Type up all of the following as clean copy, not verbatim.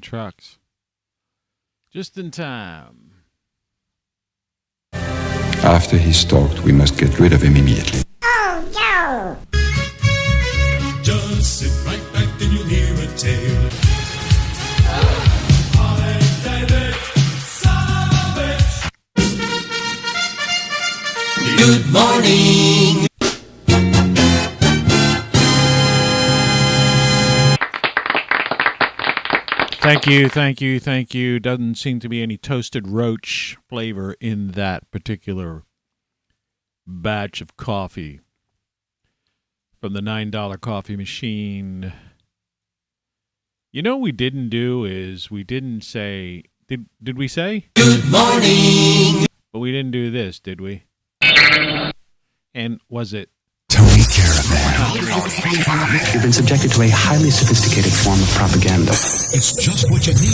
trucks. Just in time. After he's stalked, we must get rid of him immediately. Oh, no! Just sit right back and you'll hear a tale. Good morning. Thank you. Doesn't seem to be any toasted roach flavor in that particular batch of coffee from the $9 coffee machine. You know what we didn't do is we didn't say, did we say? Good morning. But we didn't do this, did we? And was it? Tony Caravan. You've been subjected to a highly sophisticated form of propaganda. It's just what you need,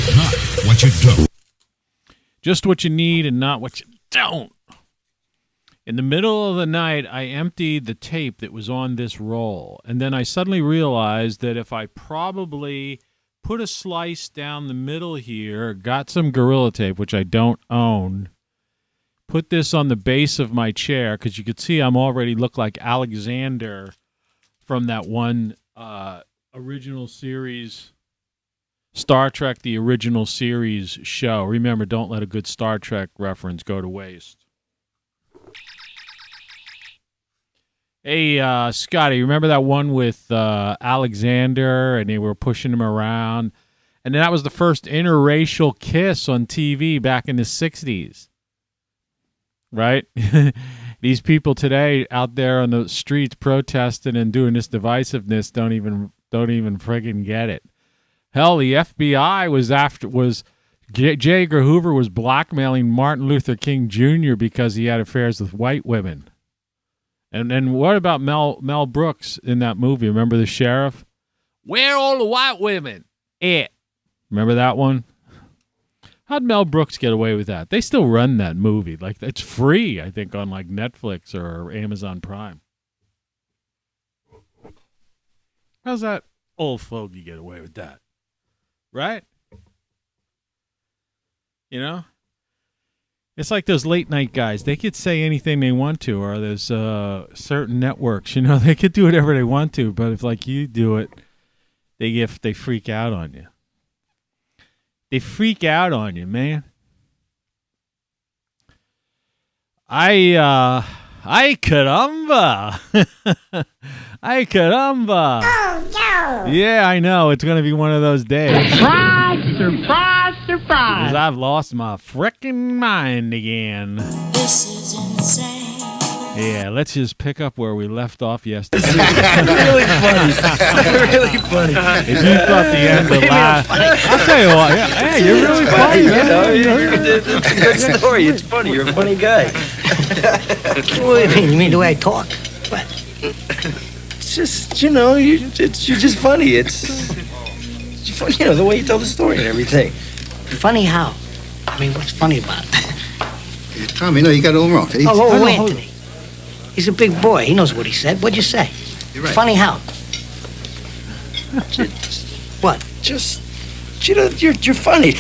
and not what you don't. Just what you need and not what you don't. In the middle of the night, I emptied the tape that was on this roll, and then I suddenly realized that if I probably put a slice down the middle here, got some Gorilla Tape, which I don't own, put this on the base of my chair, because you could see I'm already look like Alexander from that one original series, Star Trek, the original series show. Remember, don't let a good Star Trek reference go to waste. Hey, Scotty, remember that one with Alexander, and they were pushing him around? And that was the first interracial kiss on TV back in the 60s. Right? These people today out there on the streets protesting and doing this divisiveness don't even friggin' get it. Hell, the FBI was J. Edgar Hoover was blackmailing Martin Luther King Jr. because he had affairs with white women. And what about Mel Brooks in that movie? Remember the sheriff? Where are all the white women? Remember that one? How'd Mel Brooks get away with that? They still run that movie. Like, it's free, I think, on like Netflix or Amazon Prime. How's that old fogey get away with that? Right? You know? It's like those late night guys. They could say anything they want to, or there's certain networks, you know, they could do whatever they want to, but if like you do it, they freak out on you. They freak out on you, man. Ay caramba. Ay caramba. Oh, no! Yeah, I know. It's going to be one of those days. Surprise! 'Cause I've lost my frickin' mind again. This is insane. Yeah, let's just pick up where we left off yesterday. Really funny. Really funny. If you thought the end of last... I'll tell you what. Yeah, hey, you're really funny. You know, it's a good story. It's funny. You're a funny guy. What do you mean the way I talk? What? It's just, you know, you're just funny. It's funny, you know, the way you tell the story and everything. Funny how? I mean, what's funny about it? Tommy, no, you got it all wrong. Oh, Anthony. He's a big boy. He knows what he said. What'd you say? You're right. Funny how? What? Just, you know, you're funny.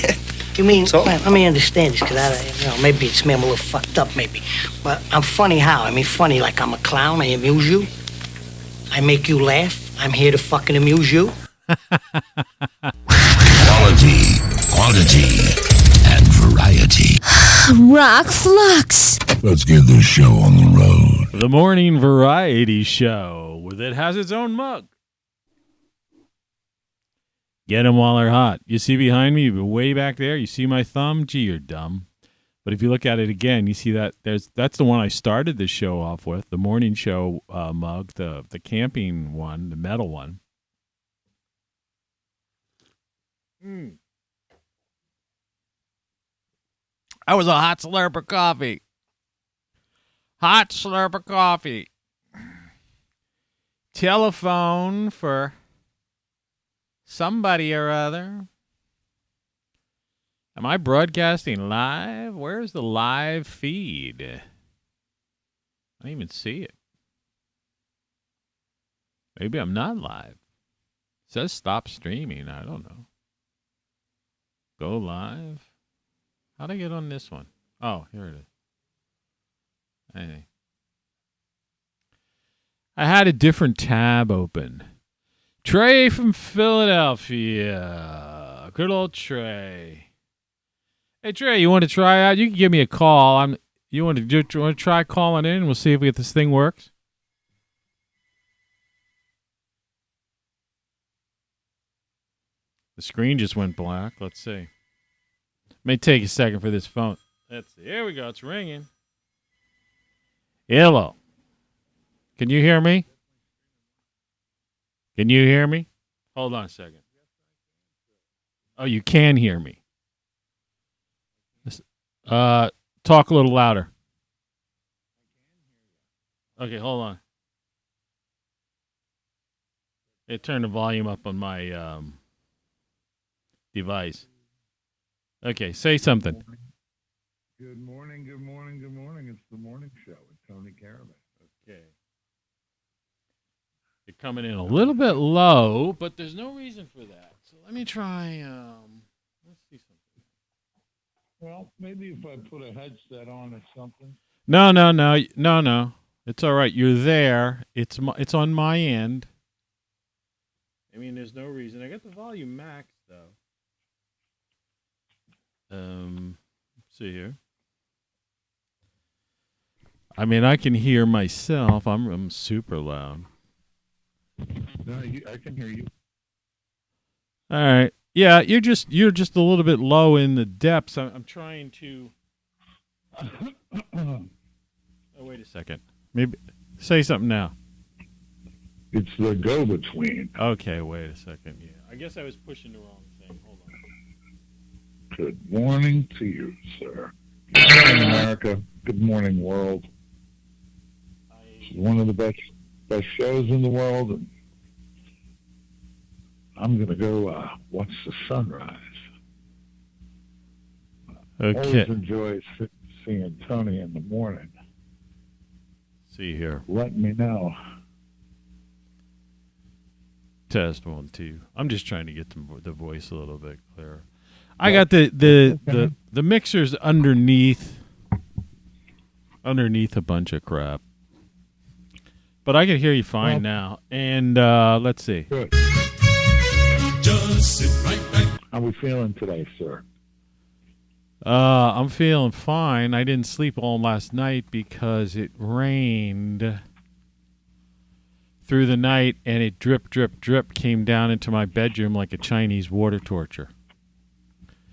You mean, So? let me understand this, because you know, maybe it's me, I'm a little fucked up, maybe. But I'm funny how? I mean, funny like I'm a clown, I amuse you. I make you laugh. I'm here to fucking amuse you. Quality, quantity, and variety. ROCKFLUX. Let's get this show on the road. The morning variety show that has its own mug. Get them while they're hot. You see behind me, way back there, you see my thumb? Gee, you're dumb. But if you look at it again, you see that that's the one I started this show off with, the morning show mug, the camping one, the metal one. That was a hot slurp of coffee. Hot slurp of coffee. Telephone for somebody or other. Am I broadcasting live? Where's the live feed? I don't even see it. Maybe I'm not live. It says stop streaming. I don't know. Go live. How'd I get on this one? Oh, here it is. Hey. I had a different tab open. Trey from Philadelphia. Good old Trey. Hey, Trey, you want to try out? You can give me a call. You want to try calling in? We'll see if this thing works. The screen just went black. Let's see. May take a second for this phone. Let's see. Here we go. It's ringing. Hello. Can you hear me? Can you hear me? Hold on a second. Oh, you can hear me. Talk a little louder. Okay, hold on. It turned the volume up on my device. Okay, say something. Good morning, good morning, good morning. It's the morning show with Tony Caravan. Okay. You're coming in a little bit low, but there's no reason for that. So let me try, let's see something. Well, maybe if I put a headset on or something. No. It's all right. You're there. It's on my end. I mean, there's no reason. I got the volume maxed, though. Let's see here. I mean, I can hear myself. I'm super loud. No, I can hear you. All right. Yeah, you're just a little bit low in the depths. I'm trying to. Oh, wait a second. Maybe say something now. It's the go-between. Okay, wait a second. Yeah, I guess I was pushing the wrong thing. Hold on. Good morning to you, sir. Good morning, America. Good morning, world. It's one of the best shows in the world, and I'm gonna go watch the sunrise. Okay. Always enjoy seeing Tony in the morning. See here. Let me know. Test 1, 2. I'm just trying to get the voice a little bit clearer. I got the mixers underneath a bunch of crap, but I can hear you fine now. And let's see. Good. Just sit right back. How are we feeling today, sir? I'm feeling fine. I didn't sleep all last night because it rained through the night, and it drip came down into my bedroom like a Chinese water torture.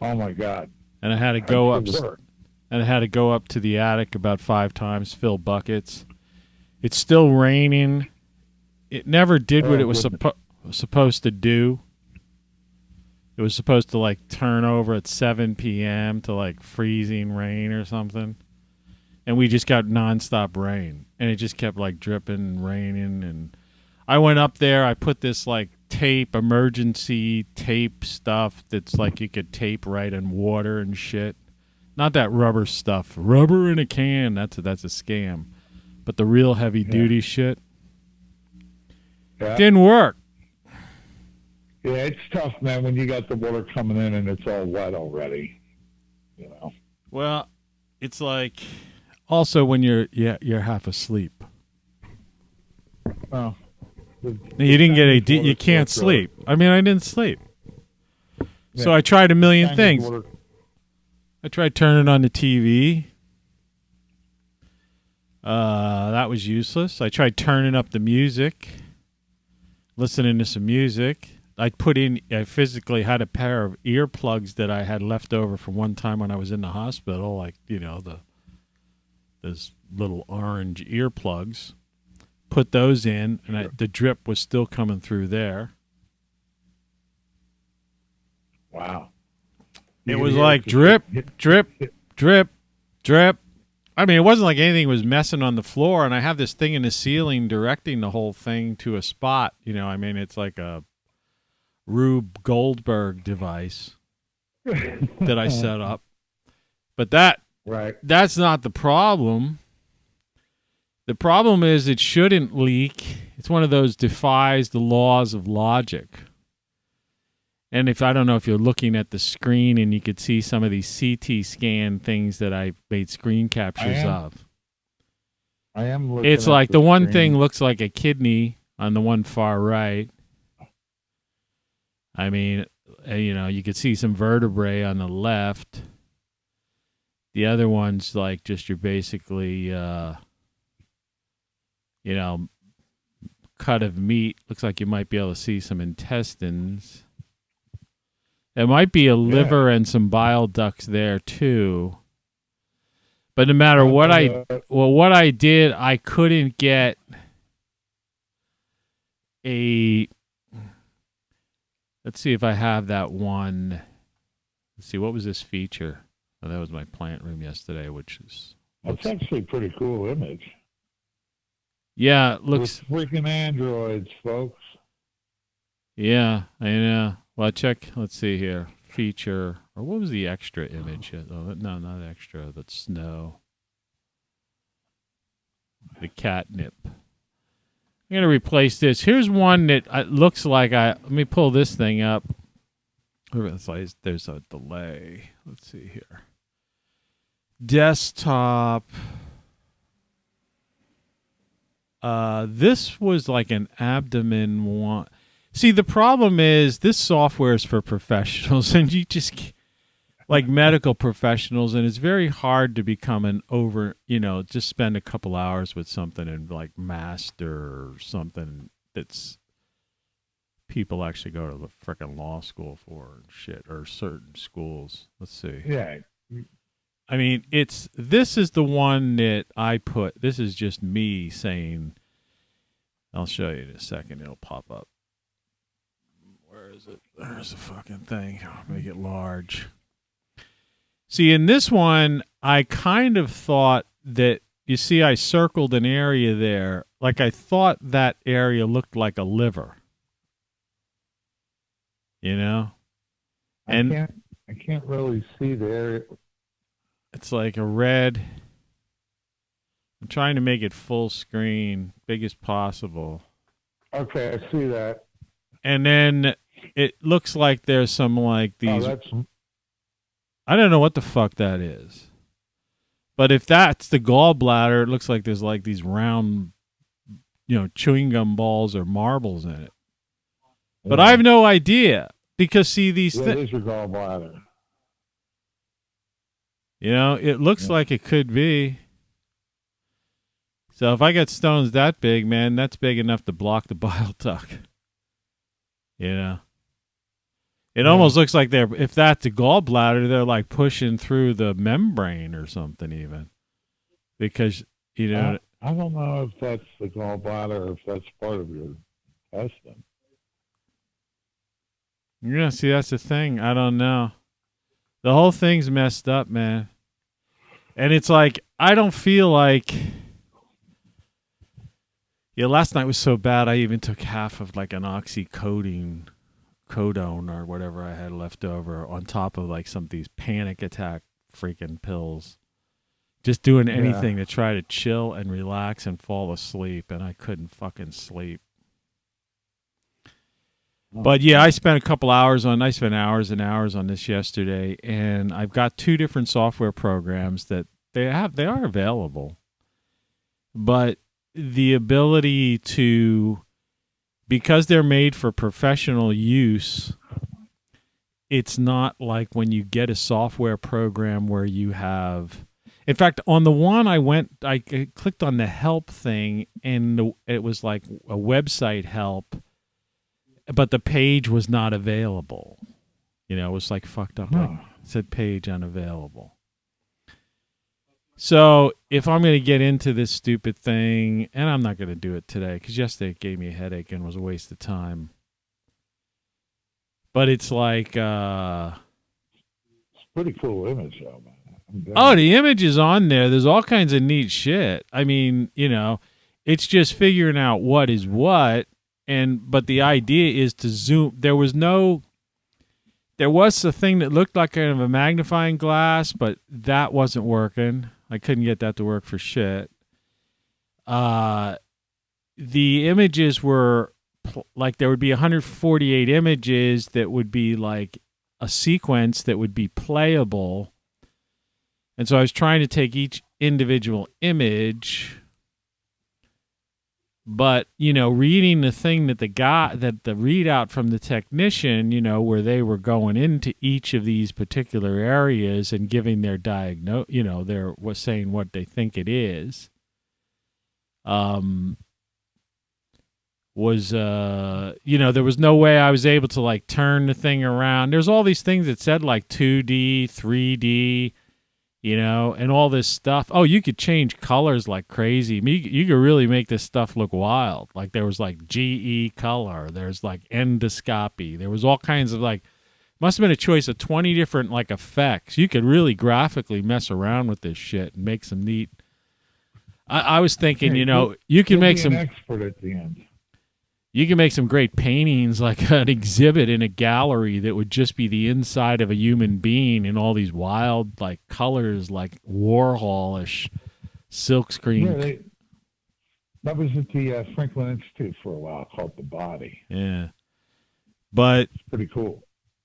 Oh my God! And I had to go up. And I had to go up to the attic about 5 times, fill buckets. It's still raining. It never did what it was supposed to do. It was supposed to like turn over at 7 p.m. to like freezing rain or something. And we just got nonstop rain. And it just kept like dripping and raining. And I went up there. I put this like emergency tape stuff that's like you could tape right in water and shit. Not that rubber stuff. Rubber in a can. That's a scam. But the real heavy duty shit didn't work. Yeah, it's tough, man, when you got the water coming in and it's all wet already. You know. Well, it's like also when you're half asleep. Oh. You didn't get you can't sleep. I mean, I didn't sleep. So I tried a million things. I tried turning on the TV. That was useless. I tried turning up the music, listening to some music. I physically had a pair of earplugs that I had left over from one time when I was in the hospital, like, you know, those little orange earplugs. Put those in, and the drip was still coming through there. Wow. It was like drip. I mean, it wasn't like anything was messing on the floor, and I have this thing in the ceiling directing the whole thing to a spot. You know, I mean, it's like a Rube Goldberg device that I set up. But that's not the problem. The problem is it shouldn't leak. It's one of those defies the laws of logic. And if I don't know if you're looking at the screen and you could see some of these CT scan things that I made screen captures of. I am looking It's at like the one screen. thing looks like a kidney on the one far right. I mean, you could see some vertebrae on the left. The other one's like just you're basically, cut of meat. Looks like you might be able to see some intestines. There might be a liver and some bile ducts there too. But no matter what what I did, I couldn't get a. Let's see if I have that one. Let's see, what was this feature? Oh, that was my plant room yesterday, which is. That's actually a pretty cool image. Yeah, it looks. With freaking androids, folks. Yeah, I know. Well, let's see here. Feature. Or what was the extra image? Oh, no, not extra. That's snow. The catnip. I'm going to replace this. Here's one that looks like let me pull this thing up. There's a delay. Let's see here. Desktop. This was like an abdomen one. See, the problem is this software is for professionals, and you just like medical professionals, and it's very hard to become just spend a couple hours with something and like master something that's people actually go to the frickin' law school for and shit, or certain schools. Let's see. Yeah. I mean, this is the one that I put. This is just me saying. I'll show you in a second. It'll pop up. Where is it? There's the fucking thing. I'll make it large. See, in this one, I kind of thought that, you see, I circled an area there. Like I thought that area looked like a liver. And I can't really see the area. It's like a red. I'm trying to make it full screen, big as possible. Okay, I see that. And then it looks like there's some like these. Oh, I don't know what the fuck that is. But if that's the gallbladder, it looks like there's like these round, chewing gum balls or marbles in it. But I have no idea because see these things. That is your gallbladder. It looks like it could be. So if I got stones that big, man, that's big enough to block the bile duct. It almost looks like if that's a gallbladder, they're like pushing through the membrane or something even. Because, I don't know if that's the gallbladder or if that's part of your intestine. Yeah, see, that's the thing. I don't know. The whole thing's messed up, man. And it's like, I don't feel like... Yeah, last night was so bad, I even took half of like an oxycodone or whatever I had left over on top of like some of these panic attack freaking pills. Just doing anything to try to chill and relax and fall asleep, and I couldn't fucking sleep. But yeah, I spent hours and hours on this yesterday, and I've got 2 different software programs that they are available. But the ability to, because they're made for professional use, it's not like when you get a software program where you have, in fact, on the one I clicked on the help thing, and it was like a website help, but the page was not available. It was like fucked up. Like, it said page unavailable. So if I'm going to get into this stupid thing, and I'm not going to do it today because yesterday it gave me a headache and was a waste of time. But it's like... It's a pretty cool image, though, man. Oh, the image is on there. There's all kinds of neat shit. I mean, it's just figuring out what is what. But the idea is to zoom. There was a thing that looked like kind of a magnifying glass, but that wasn't working. I couldn't get that to work for shit. The images were like there would be 148 images that would be like a sequence that would be playable. And so I was trying to take each individual image, but, you know, reading the thing that the readout from the technician, you know, where they were going into each of these particular areas and giving their you know, was saying what they think it is, was, you know, there was no way I was able to like turn the thing around. There's all these things that said like 2D, 3D, you know, and all this stuff. Oh, you could change colors like crazy. You could really make this stuff look wild. Like there was like GE color. There's like endoscopy. There was all kinds of like, must have been a choice of 20 different like effects. You could really graphically mess around with this shit and make some neat. I was thinking, you know, you can make some expert at the end. You can make some great paintings, like an exhibit in a gallery that would just be the inside of a human being in all these wild, like, colors, like Warhol-ish silkscreen. Yeah, that was at the Franklin Institute for a while, called The Body. Yeah. But it's pretty cool.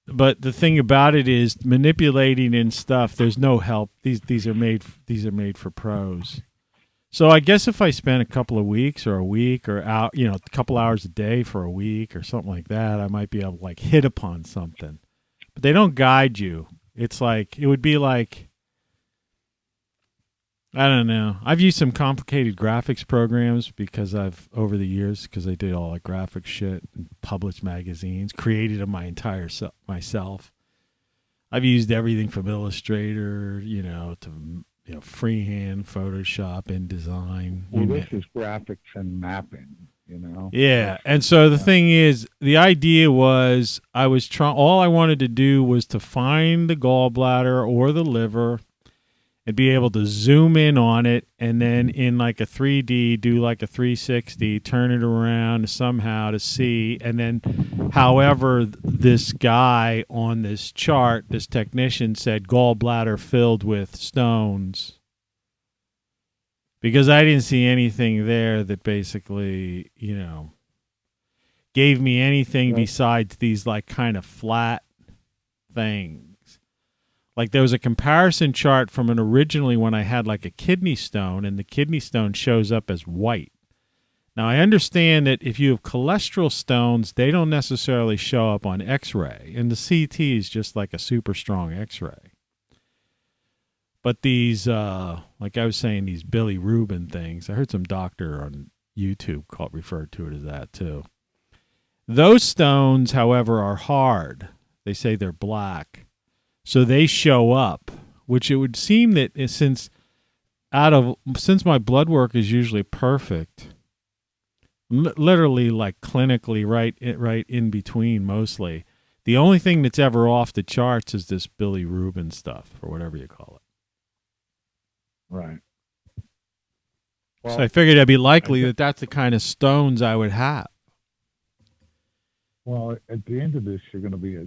But the thing about it is manipulating and stuff, there's no help. These are made for pros. So I guess if I spent a couple of weeks or a week or out, you know, a couple hours a day for a week or something like that, I might be able to like hit upon something. But they don't guide you. It's like, it would be like, I don't know. I've used some complicated graphics programs over the years, because I did all that graphic shit and published magazines, created them my entire myself. I've used everything from Illustrator, you know, to freehand, Photoshop, InDesign. Well, this is graphics and mapping, you know? Yeah, and so the thing is, the idea was all I wanted to do was to find the gallbladder or the liver and be able to zoom in on it, and then in like a 3D, do like a 360, turn it around somehow to see, and then however this guy on this chart, this technician, said gallbladder filled with stones, because I didn't see anything there that basically, you know, gave me anything besides these like kind of flat things. Like there was a comparison chart from originally when I had like a kidney stone, and the kidney stone shows up as white. Now I understand that if you have cholesterol stones, they don't necessarily show up on X-ray, and the CT is just like a super strong X-ray. But these, like I was saying, these Billy Rubin things, I heard some doctor on YouTube referred to it as that too. Those stones, however, are hard. They say they're black. So they show up, which it would seem that since my blood work is usually perfect, literally like clinically right in between mostly, the only thing that's ever off the charts is this Billy Rubin stuff, or whatever you call it. Right. Well, so I figured it'd be likely that that's the kind of stones I would have. Well, at the end of this, you're going to be a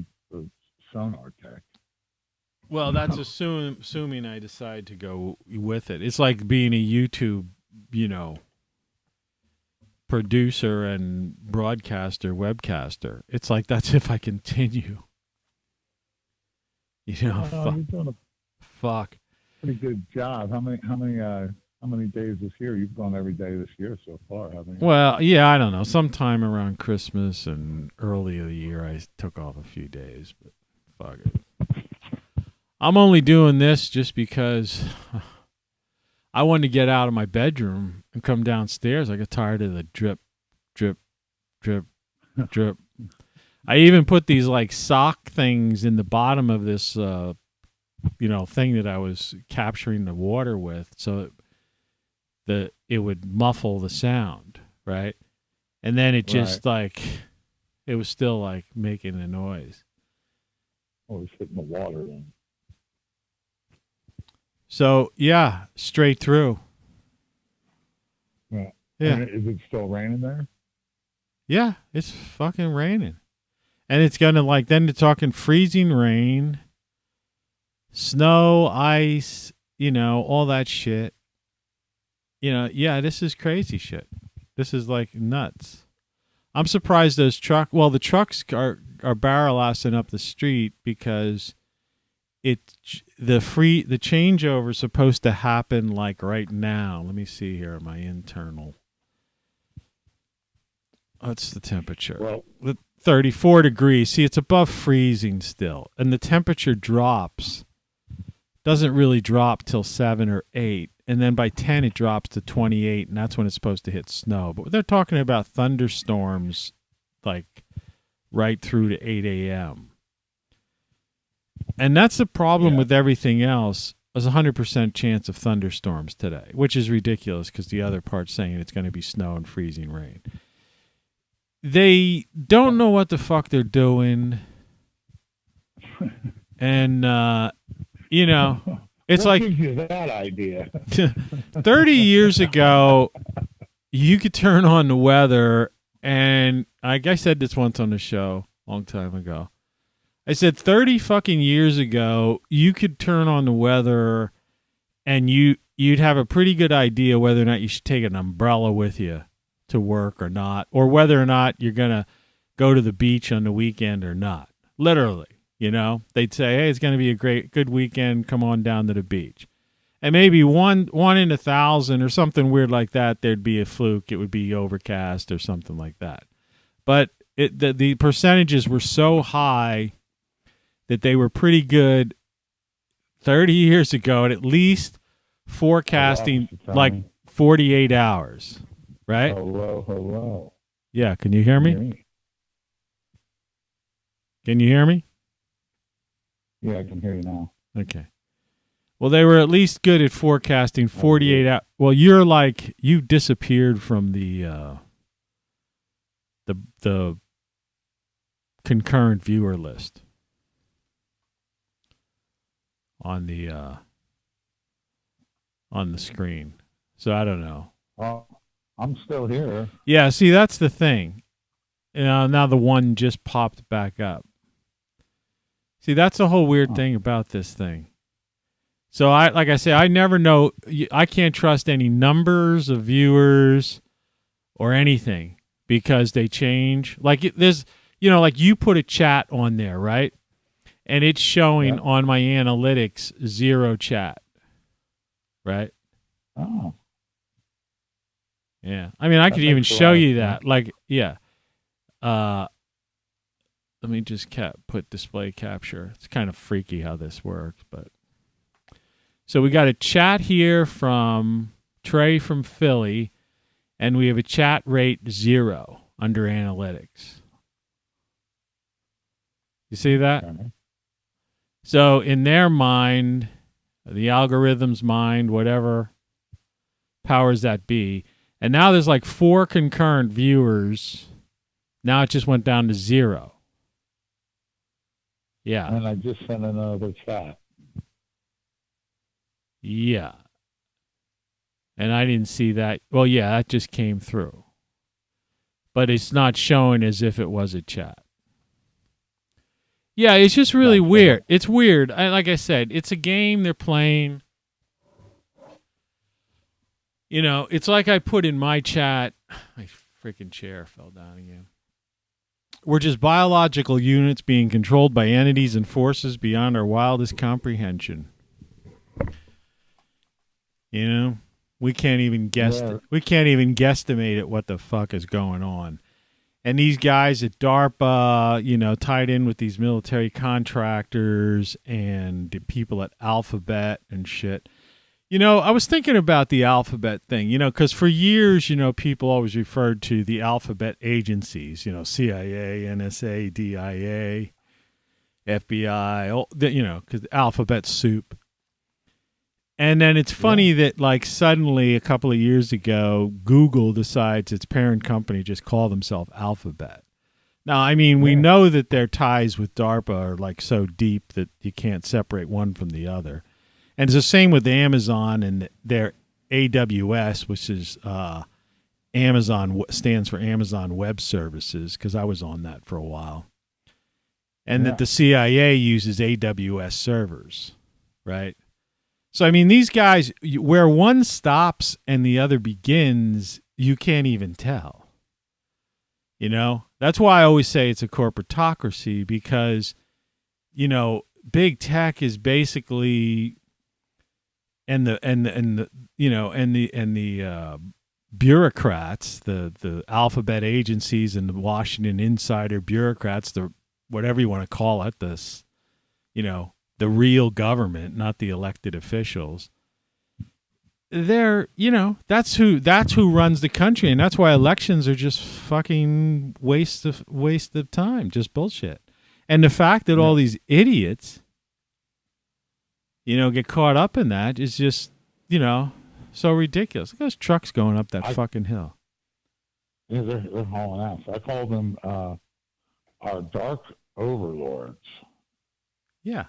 sonar tech. Well, that's assuming I decide to go with it. It's like being a YouTube, you know, producer and broadcaster, webcaster. It's like that's if I continue. You know, you're doing fuck. Pretty good job. How many days this year? You've gone every day this year so far, haven't you? Well, yeah, I don't know. Sometime around Christmas and early of the year, I took off a few days, but fuck it. I'm only doing this just because I wanted to get out of my bedroom and come downstairs. I got tired of the drip, drip, drip, drip. I even put these like sock things in the bottom of this, you know, thing that I was capturing the water with, so that it would muffle the sound, right? And then it just like, it was still like making the noise. Oh, it's hitting the water then. So, yeah, straight through. Yeah. Yeah. Is it still raining there? Yeah, it's fucking raining. And it's going to like, then they're talking freezing rain, snow, ice, you know, all that shit. You know, yeah, this is crazy shit. This is like nuts. I'm surprised those the trucks are barrel assing up the street because the changeover is supposed to happen like right now. Let me see here, my internal. What's the temperature? Well, 34 degrees. See, it's above freezing still, and the temperature drops. Doesn't really drop till 7 or 8, and then by 10 it drops to 28, and that's when it's supposed to hit snow. But they're talking about thunderstorms like right through to 8 a.m. And that's the problem with everything else. There's a 100% chance of thunderstorms today, which is ridiculous because the other part's saying it's going to be snow and freezing rain. They don't know what the fuck they're doing. And, it's what like gives you that idea? 30 years ago, you could turn on the weather, and I said this once on the show a long time ago. I said 30 fucking years ago, you could turn on the weather, and you'd have a pretty good idea whether or not you should take an umbrella with you to work or not, or whether or not you're going to go to the beach on the weekend or not. Literally. They'd say, hey, it's going to be a good weekend. Come on down to the beach. And maybe one in 1,000 or something weird like that, there'd be a fluke. It would be overcast or something like that. But the percentages were so high that they were pretty good 30 years ago at least forecasting like 48 hours, right? Hello. Yeah, can you hear me? Can you hear me? Yeah, I can hear you now. Okay. Well, they were at least good at forecasting 48 hours. Well, you disappeared from the concurrent viewer list on the screen. So I don't know. I'm still here. Yeah, see, that's the thing. Now the one just popped back up. See, that's the whole weird thing about this thing. So like I say, I never know. I can't trust any numbers of viewers or anything because they change. Like there's, like you put a chat on there, right? And it's showing on my analytics 0 chat, right? Oh. Yeah. I mean, I could even show you that. Like, yeah. Let me just put display capture. It's kind of freaky how this works, but so we got a chat here from Trey from Philly, and we have a chat rate 0 under analytics. You see that? Okay. So in their mind, the algorithm's mind, whatever powers that be, and now there's like 4 concurrent viewers. Now it just went down to 0. Yeah. And I just sent another chat. Yeah. And I didn't see that. Well, yeah, that just came through. But it's not showing as if it was a chat. Yeah, it's just really weird. It's weird. Like I said, it's a game they're playing. It's like I put in my chat. My freaking chair fell down again. We're just biological units being controlled by entities and forces beyond our wildest comprehension. We can't even guess. Yeah. We can't even guesstimate at what the fuck is going on. And these guys at DARPA, tied in with these military contractors and the people at Alphabet and shit. I was thinking about the Alphabet thing, because for years, people always referred to the Alphabet agencies, CIA, NSA, DIA, FBI, because Alphabet soup. And then it's funny that, like, suddenly a couple of years ago, Google decides its parent company just call themselves Alphabet. Now, I mean, we know that their ties with DARPA are, like, so deep that you can't separate one from the other. And it's the same with Amazon and their AWS, which is Amazon, stands for Amazon Web Services, because I was on that for a while. And that the CIA uses AWS servers, right? So, I mean, these guys, where one stops and the other begins, you can't even tell. You know, that's why I always say it's a corporatocracy, because, you know, big tech is basically, and the bureaucrats, the alphabet agencies and the Washington insider bureaucrats, the whatever you want to call it, this, you know, the real government, not the elected officials. They're, you know, that's who runs the country, and that's why elections are just fucking waste of time, just bullshit. And the fact that all these idiots, you know, get caught up in that is just, you know, so ridiculous. Look at those trucks going up that fucking hill. Yeah, they're hauling ass. I call them our dark overlords. Yeah.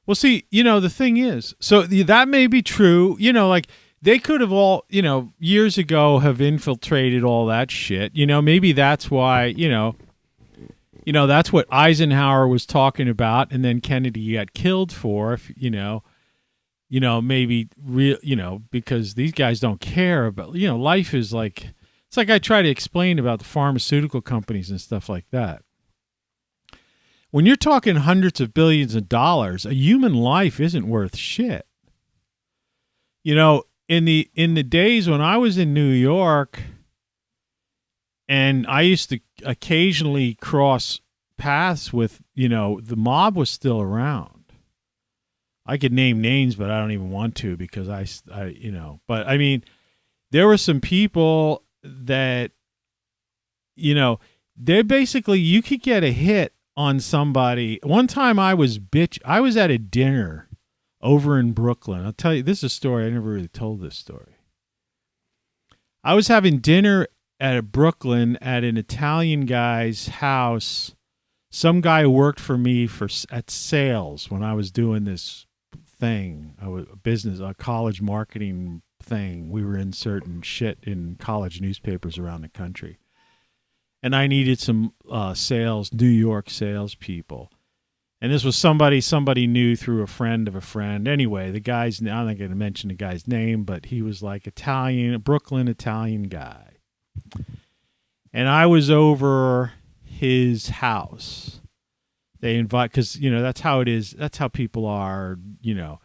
Well, see, you know, the thing is, so that may be true. You know, like they could have all, you know, years ago have infiltrated all that shit. You know, maybe that's why, you know, that's what Eisenhower was talking about, and then Kennedy got killed for. If you know, maybe real, you know, because these guys don't care about, you know, life is like, it's like I try to explain about the pharmaceutical companies and stuff like that. When you're talking hundreds of billions of dollars, a human life isn't worth shit. You know, in the days when I was in New York, and I used to occasionally cross paths with, you know, the mob was still around. I could name names, but I don't even want to, because I you know, but I mean, there were some people that, you know, they're basically, you could get a hit on somebody. One time I was at a dinner over in Brooklyn. I'll tell you, this is a story. I never really told this story. I was having dinner at Brooklyn at an Italian guy's house. Some guy who worked for me at sales when I was doing this thing, a college marketing thing. We were inserting shit in college newspapers around the country. And I needed some New York salespeople. And this was somebody knew through a friend of a friend. Anyway, the guy's, I'm not going to mention the guy's name, but he was like a Brooklyn Italian guy. And I was over his house. They invite, because, you know, that's how it is. That's how people are, you know,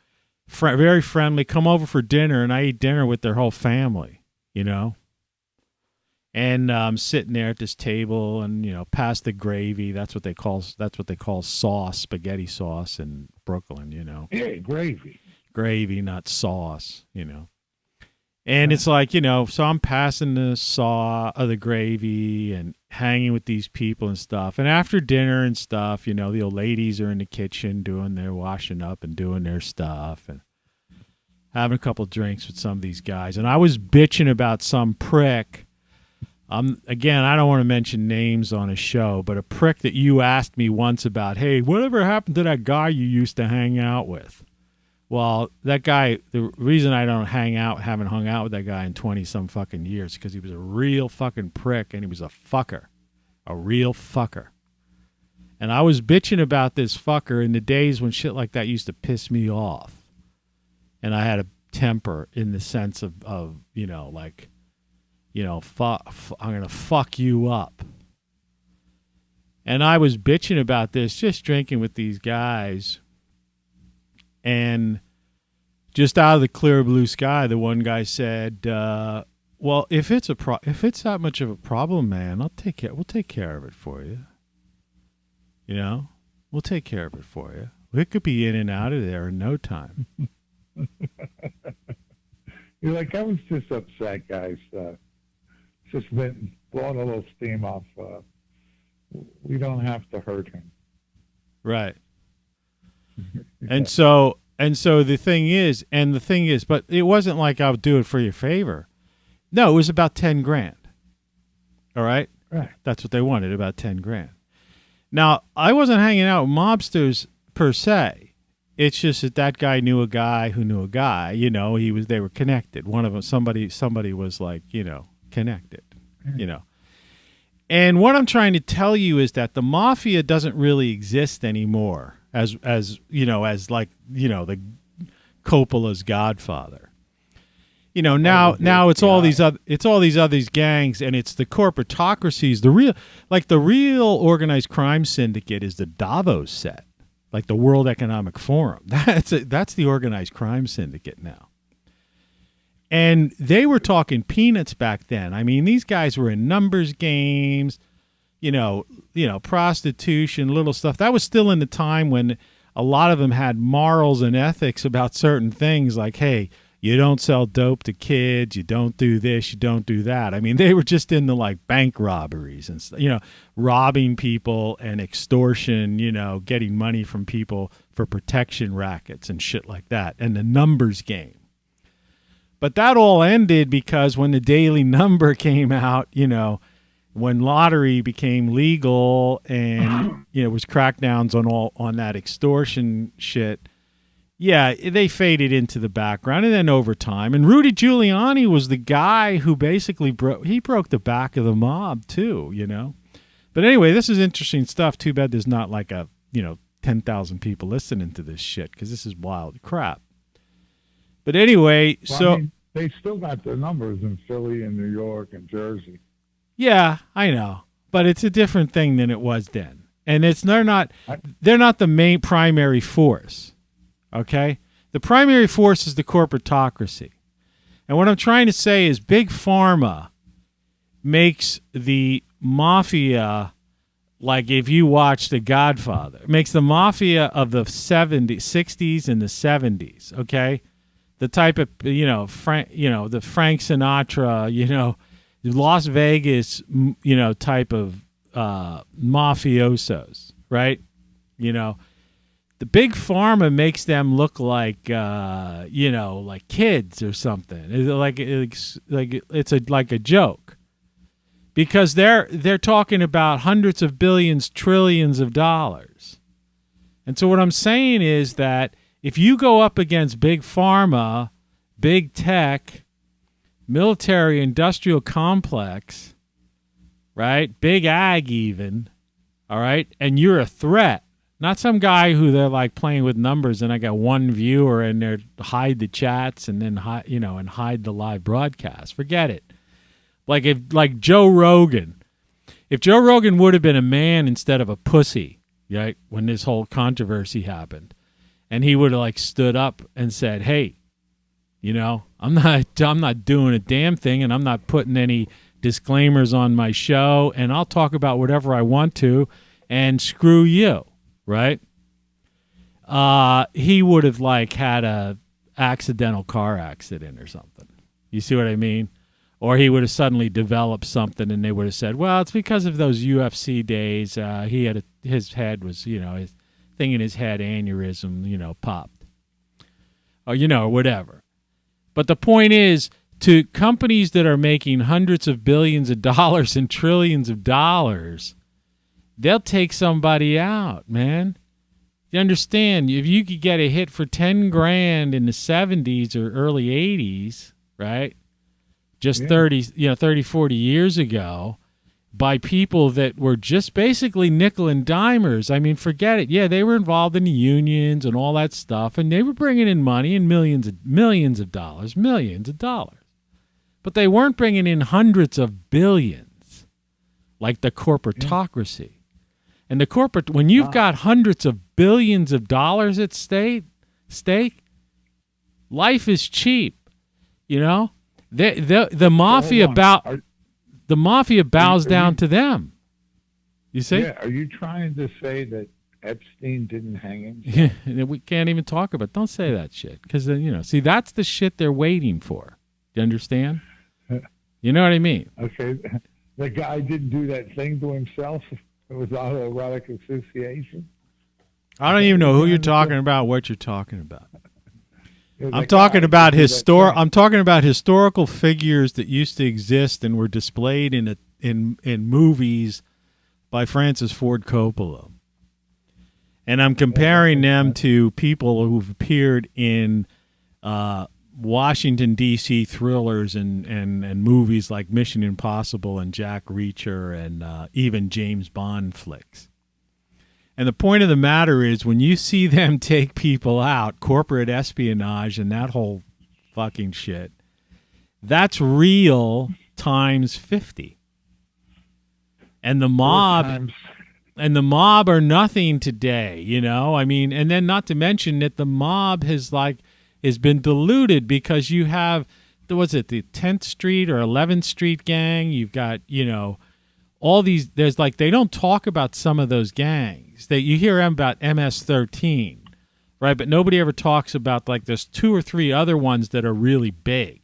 very friendly. Come over for dinner, and I eat dinner with their whole family, you know. And I'm sitting there at this table, and, you know, past the gravy. That's what they call sauce, spaghetti sauce in Brooklyn, you know. Yeah, gravy. Gravy, not sauce, you know. And it's like, you know, so I'm passing the gravy and hanging with these people and stuff. And after dinner and stuff, you know, the old ladies are in the kitchen doing their washing up and doing their stuff and having a couple drinks with some of these guys. And I was bitching about some prick. Again, I don't want to mention names on a show, but a prick that you asked me once about, hey, whatever happened to that guy you used to hang out with? Well, that guy, the reason I haven't hung out with that guy in 20-some fucking years, because he was a real fucking prick, and he was a fucker. A real fucker. And I was bitching about this fucker in the days when shit like that used to piss me off. And I had a temper in the sense of you know, like, you know, I'm going to fuck you up. And I was bitching about this, just drinking with these guys. And just out of the clear blue sky, the one guy said, well, if it's that much of a problem, man, we'll take care of it for you. You know, we'll take care of it for you. We could be in and out of there in no time. You're like, I was just upset, guys. Just blowing a little steam off. We don't have to hurt him. Right. And so the thing is, but it wasn't like I would do it for your favor. No, it was about 10 grand. All right? Right. That's what they wanted, about 10 grand. Now, I wasn't hanging out with mobsters per se. It's just that guy knew a guy who knew a guy. You know, they were connected. One of them, somebody was like, you know, connected. You know. And what I'm trying to tell you is that the mafia doesn't really exist anymore. As you know, as like, you know, the Coppola's Godfather. now it's all these other gangs, and it's the corporatocracies. The real organized crime syndicate is the Davos set, like the World Economic Forum. That's the organized crime syndicate now. And they were talking peanuts back then. I mean, these guys were in numbers games, prostitution, little stuff. That was still in the time when a lot of them had morals and ethics about certain things, like, hey, you don't sell dope to kids, you don't do this, you don't do that. I mean, they were just into like bank robberies and robbing people and extortion, getting money from people for protection rackets and shit like that, and the numbers game. But that all ended because when the Daily Number came out, when lottery became legal and it was crackdowns on that extortion shit, yeah, they faded into the background. And then over time, and Rudy Giuliani was the guy who basically broke the back of the mob too, But anyway, this is interesting stuff. Too bad there's not like 10,000 people listening to this shit, because this is wild crap. But anyway, they still got their numbers in Philly and New York and Jersey. Yeah, I know, but it's a different thing than it was then, and they're not the main primary force. Okay, the primary force is the corporatocracy, and what I'm trying to say is Big Pharma makes the mafia, like if you watch The Godfather, it makes the mafia of the 60s and the 70s. Okay. The type of, the Frank Sinatra, Las Vegas, type of mafiosos, right? The Big Pharma makes them look like, like kids or something. It's like a joke, because they're talking about hundreds of billions, trillions of dollars. And so what I'm saying is that if you go up against Big Pharma, Big Tech, military industrial complex, right? Big Ag even, all right? And you're a threat, not some guy who they're like playing with numbers and I got one viewer and they're hide the chats and then hide the live broadcast. Forget it. Like Joe Rogan. If Joe Rogan would have been a man instead of a pussy, right? When this whole controversy happened, and he would have stood up and said, "Hey, I'm not doing a damn thing, and I'm not putting any disclaimers on my show, and I'll talk about whatever I want to, and screw you," right? He would have had a accidental car accident or something. You see what I mean? Or he would have suddenly developed something, and they would have said, "Well, it's because of those UFC days. He had his head was, his thing in his head, aneurysm, popped," or whatever. But the point is, to companies that are making hundreds of billions of dollars and trillions of dollars, they'll take somebody out, man. You understand? If you could get a hit for 10 grand in the 70s or early 80s, right? Just 30, 40 years ago, by people that were just basically nickel and dimers. I mean, forget it. Yeah, they were involved in the unions and all that stuff, and they were bringing in money in millions of dollars. But they weren't bringing in hundreds of billions like the corporatocracy. And when you've got hundreds of billions of dollars at stake, life is cheap. The mafia the mafia bows down to them. You see? Yeah. Are you trying to say that Epstein didn't hang himself? Yeah, we can't even talk about it. Don't say that shit. Because, see, that's the shit they're waiting for. Do you understand? You know what I mean? Okay. The guy didn't do that thing to himself. It was autoerotic asphyxiation. I don't even know who you're talking about, what you're talking about. I'm talking about historical figures that used to exist and were displayed in movies by Francis Ford Coppola. And I'm comparing them to people who've appeared in Washington, D.C. thrillers and movies like Mission Impossible and Jack Reacher and even James Bond flicks. And the point of the matter is, when you see them take people out, corporate espionage and that whole fucking shit, That's real times 50. And the mob are nothing today, you know? I mean, and then not to mention that the mob has been diluted because you have, was it the 10th Street or 11th Street gang? You've got, you know, all these, there's like, they don't talk about some of those gangs. You hear about MS-13, right? But nobody ever talks about, like, there's 2 or 3 other ones that are really big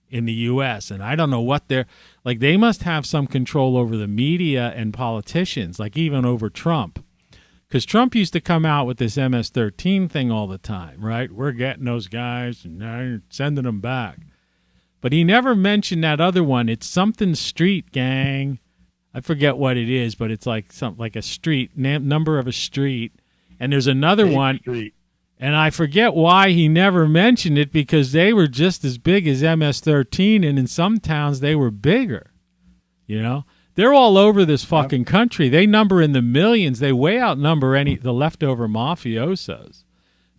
in the U.S., and I don't know what they're, like, they must have some control over the media and politicians, like even over Trump. Because Trump used to come out with this MS-13 thing all the time, right? We're getting those guys and now sending them back. But he never mentioned that other one. It's something street gang. I forget what it is, but it's like something like a street, number of a street. And there's another one. Street. And I forget why he never mentioned it, because they were just as big as MS-13, and in some towns they were bigger. You know? They're all over this fucking country. They number in the millions. They way outnumber the leftover mafiosos,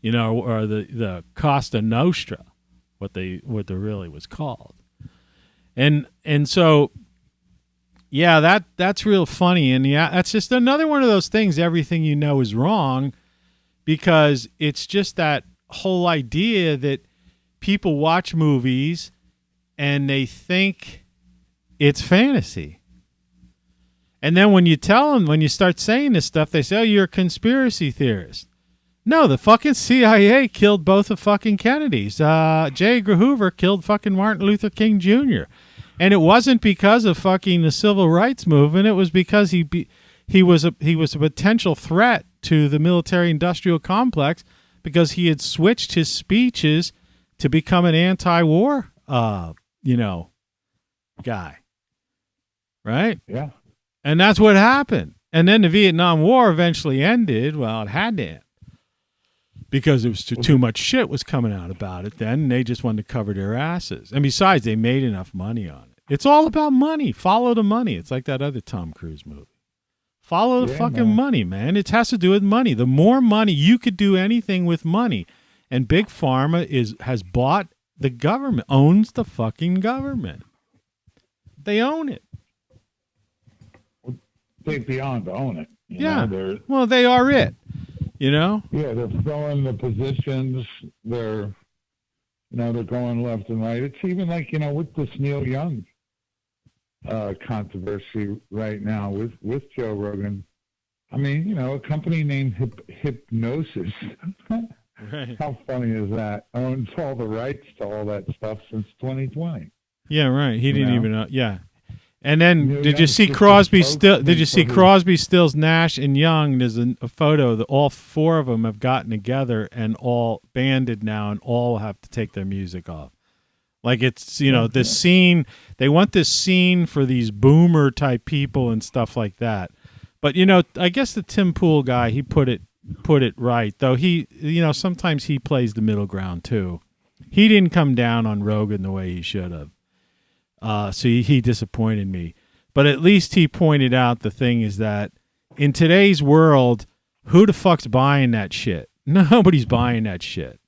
you know, or the Costa Nostra, what they really was called. And so, yeah, that's real funny. And yeah, that's just another one of those things. Everything you know is wrong, because it's just that whole idea that people watch movies and they think it's fantasy. And then when you tell them, when you start saying this stuff, they say, oh, you're a conspiracy theorist. No, the fucking CIA killed both the fucking Kennedys. J. Edgar Hoover killed fucking Martin Luther King Jr. And it wasn't because of fucking the civil rights movement. It was because he was a potential threat to the military-industrial complex, because he had switched his speeches to become an anti-war, guy. Right? Yeah. And that's what happened. And then the Vietnam War eventually ended. Well, it had to end, because it was too much shit was coming out about it then, and they just wanted to cover their asses. And besides, they made enough money on it. It's all about money. Follow the money. It's like that other Tom Cruise movie. Follow the fucking money, man. It has to do with money. The more money, you could do anything with money. And Big Pharma has bought the government, owns the fucking government. They own it. They beyond own it. Yeah. Well, they are it. You know? Yeah, they're filling the positions. They're going left and right. It's even like, with this Neil Young controversy right now with Joe Rogan. I mean, a company named Hypnosis. Right. How funny is that? Owns all the rights to all that stuff since 2020. Yeah, right. He didn't even know. Yeah. And then, did you see Crosby, Stills, Nash, and Young? There's a photo that all 4 of them have gotten together and all banded now, and all have to take their music off. Like, it's, this scene, they want this scene for these boomer type people and stuff like that. But, I guess the Tim Pool guy, he put it right, though. He, sometimes he plays the middle ground too. He didn't come down on Rogan the way he should have. So he disappointed me. But at least he pointed out the thing is that in today's world, who the fuck's buying that shit? Nobody's buying that shit.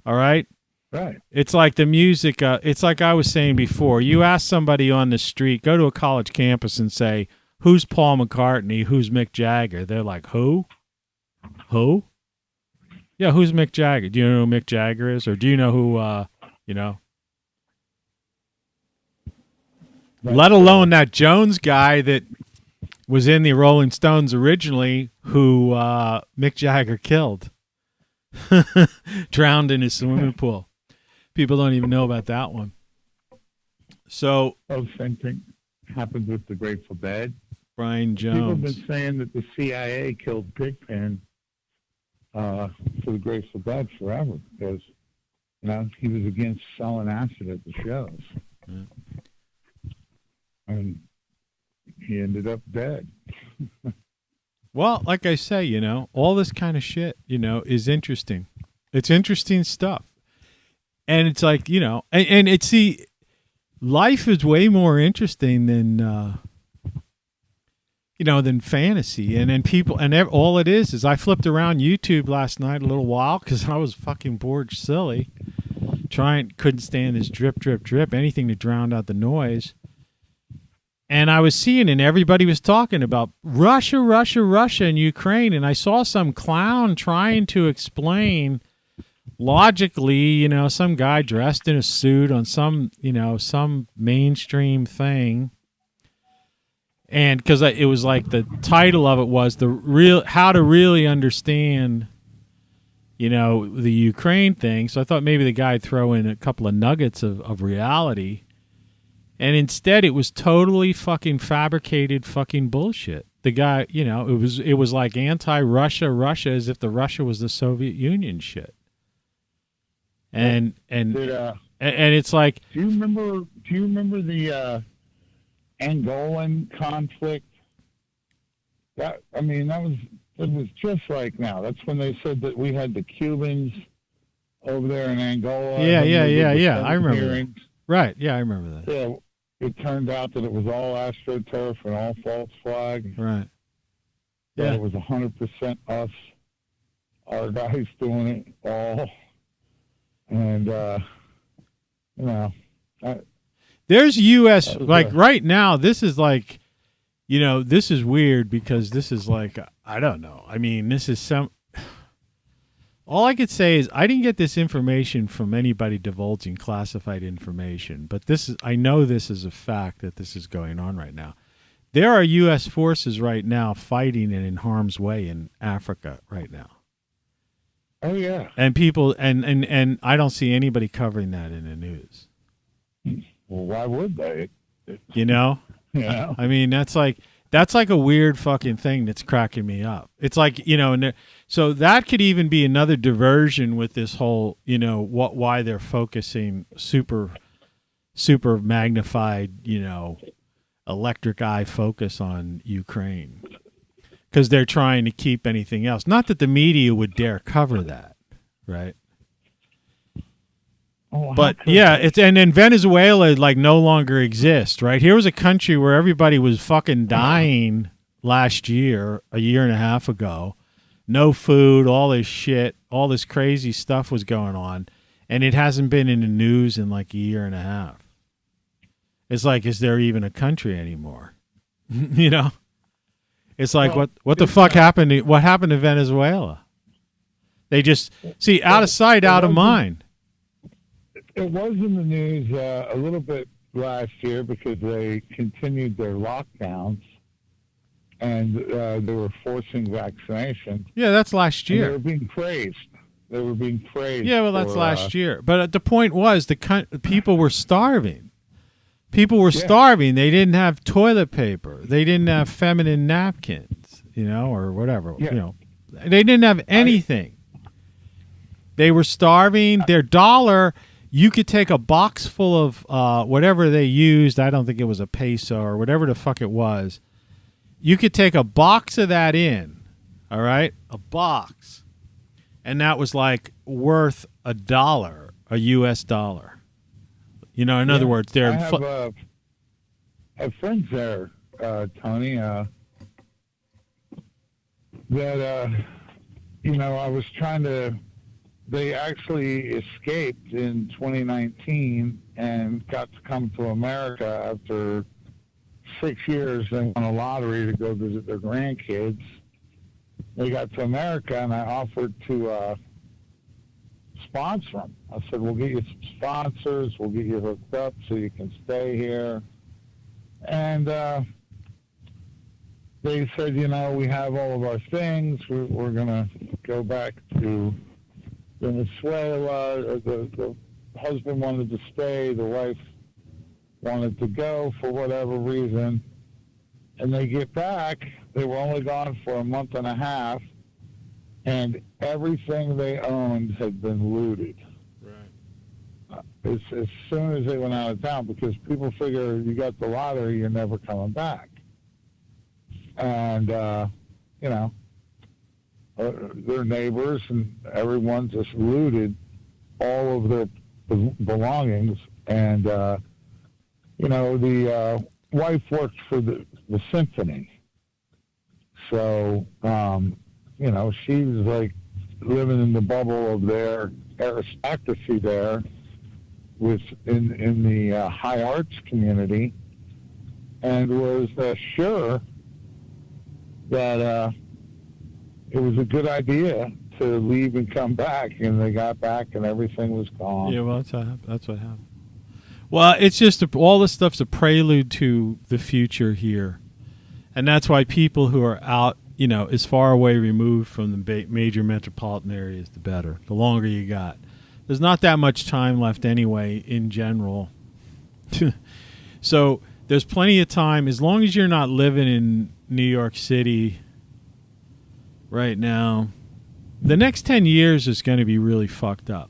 All right? Right. It's like the music. It's like I was saying before. You ask somebody on the street, go to a college campus and say, who's Paul McCartney? Who's Mick Jagger? They're like, who? Who? Yeah, who's Mick Jagger? Do you know who Mick Jagger is? Or do you know who, Let alone that Jones guy that was in the Rolling Stones originally, who Mick Jagger killed. Drowned in his swimming pool. People don't even know about that one. So, same thing happened with the Grateful Dead. Brian Jones. People have been saying that the CIA killed Pigpen for the Grateful Dead forever, because he was against selling acid at the shows. Yeah. And he ended up dead. Well, like I say, all this kind of shit, is interesting. It's interesting stuff. And it's like, and it's life is way more interesting than, than fantasy. And then people, and all it is I flipped around YouTube last night a little while because I was fucking bored silly. couldn't stand this drip, drip, drip, anything to drown out the noise. And I was seeing, and everybody was talking about Russia, Russia, Russia, and Ukraine. And I saw some clown trying to explain logically, some guy dressed in a suit on some mainstream thing. And because it was like the title of it was how to really understand, the Ukraine thing. So I thought maybe the guy'd throw in a couple of nuggets of reality. And instead, it was totally fucking fabricated fucking bullshit. The guy, it was like anti-Russia, Russia, as if the Russia was the Soviet Union shit. And it's like, do you remember the Angolan conflict? It was just like now. That's when they said that we had the Cubans over there in Angola. Yeah. I remember that. Right. Yeah, I remember that. Yeah. It turned out that it was all AstroTurf and all false flag. Right. Yeah. It was 100% us, our guys doing it all. And, there's U.S. right now, this is like, this is weird because this is like, I don't know. I mean, this is all I could say is I didn't get this information from anybody divulging classified information, but I know this is a fact that this is going on right now. There are U.S. forces right now fighting and in harm's way in Africa right now. Oh yeah. And people and I don't see anybody covering that in the news. Well, why would they? Yeah. I mean, that's like a weird fucking thing that's cracking me up. It's like, so that could even be another diversion with this whole, why they're focusing super magnified, electric eye focus on Ukraine. Because they're trying to keep anything else. Not that the media would dare cover that, right? Oh, but yeah, and then Venezuela no longer exists, right? Here was a country where everybody was fucking dying last year, a year and a half ago. No food, all this shit, all this crazy stuff was going on, and it hasn't been in the news in like a year and a half. It's like, is there even a country anymore? It's like, what the fuck happened? What happened to Venezuela? They just out of sight, out of mind. It was in the news a little bit last year because they continued their lockdowns and they were forcing vaccinations. Yeah, that's last year. They were being praised. Yeah, well, that's last year. But the point was people were starving. People were starving. They didn't have toilet paper. They didn't have feminine napkins, or whatever. Yeah. They didn't have anything. They were starving. Their dollar, you could take a box full of whatever they used. I don't think it was a peso or whatever the fuck it was. You could take a box of that in, all right? A box. And that was like worth $1, a U.S. dollar. In other words, they're... I have friends there, Tony, that, I was trying to... They actually escaped in 2019 and got to come to America after 6 years. They won a lottery to go visit their grandkids. They got to America, and I offered to sponsor them. I said, we'll get you some sponsors. We'll get you hooked up so you can stay here. And they said, we have all of our things. We're going to go back to Venezuela. The husband wanted to stay. The wife wanted to go for whatever reason. And they get back. They were only gone for a month and a half. And everything they owned had been looted. Right. As soon as they went out of town, because people figure you got the lottery, you're never coming back. And, their neighbors and everyone just looted all of their belongings. And, the wife worked for the symphony. So, she was like living in the bubble of their aristocracy there. with in the high arts community, and was sure that it was a good idea to leave and come back, and they got back and everything was gone. Yeah, well, that's what happened. Well, it's just all this stuff's a prelude to the future here, and that's why people who are out, as far away removed from the major metropolitan areas, the better. The longer you got, there's not that much time left anyway in general. So there's plenty of time as long as you're not living in New York City right now. The next 10 years is going to be really fucked up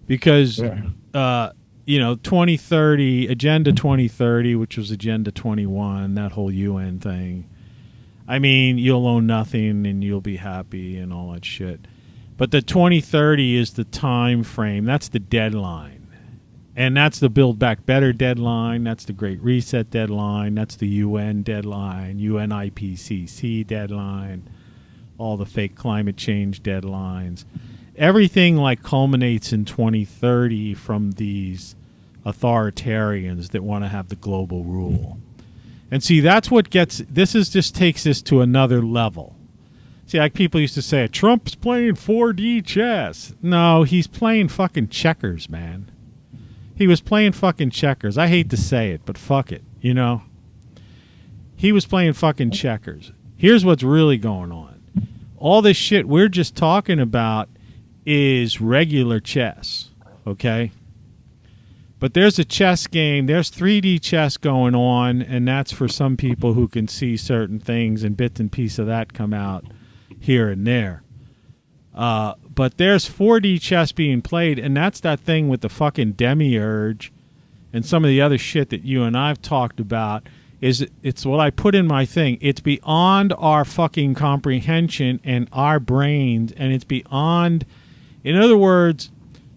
because, 2030, Agenda 2030, which was Agenda 21, that whole UN thing. I mean, you'll own nothing and you'll be happy and all that shit. But the 2030 is the time frame. That's the deadline. And that's the Build Back Better deadline. That's the Great Reset deadline. That's the UN deadline, UN IPCC deadline, all the fake climate change deadlines. Everything like culminates in 2030 from these authoritarians that want to have the global rule. And see, that's what just takes this to another level. See, like people used to say, Trump's playing 4D chess. No, he's playing fucking checkers, man. He was playing fucking checkers. I hate to say it, but fuck it, He was playing fucking checkers. Here's what's really going on. All this shit we're just talking about is regular chess, okay? But there's a chess game. There's 3D chess going on, and that's for some people who can see certain things, and bits and pieces of that come out here and there. But there's 4D chess being played, and that's that thing with the fucking demiurge and some of the other shit that you and I've talked about. It's what I put in my thing. It's beyond our fucking comprehension and our brains, and it's beyond, in other words,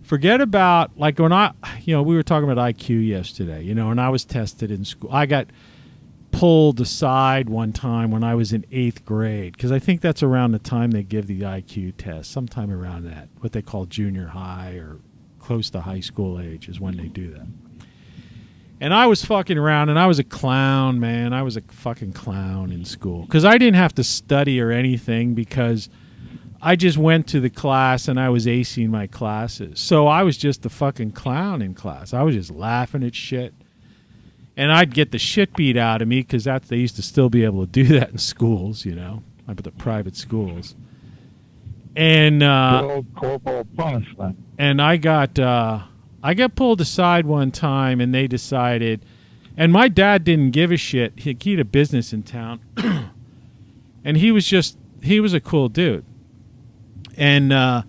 forget about, like when we were talking about IQ yesterday, and I was tested in school. I got pulled aside one time when I was in 8th grade, because I think that's around the time they give the IQ test, sometime around that, what they call junior high or close to high school age is when they do that. And I was fucking around, and I was a clown, man. I was a fucking clown in school, because I didn't have to study or anything, because I just went to the class and I was acing my classes. So I was just the fucking clown in class. I was just laughing at shit. And I'd get the shit beat out of me, because they used to still be able to do that in schools, up at the private schools. And good old corporal punishment. And I got pulled aside one time, and they decided, and my dad didn't give a shit. He had a business in town, and he was a cool dude. And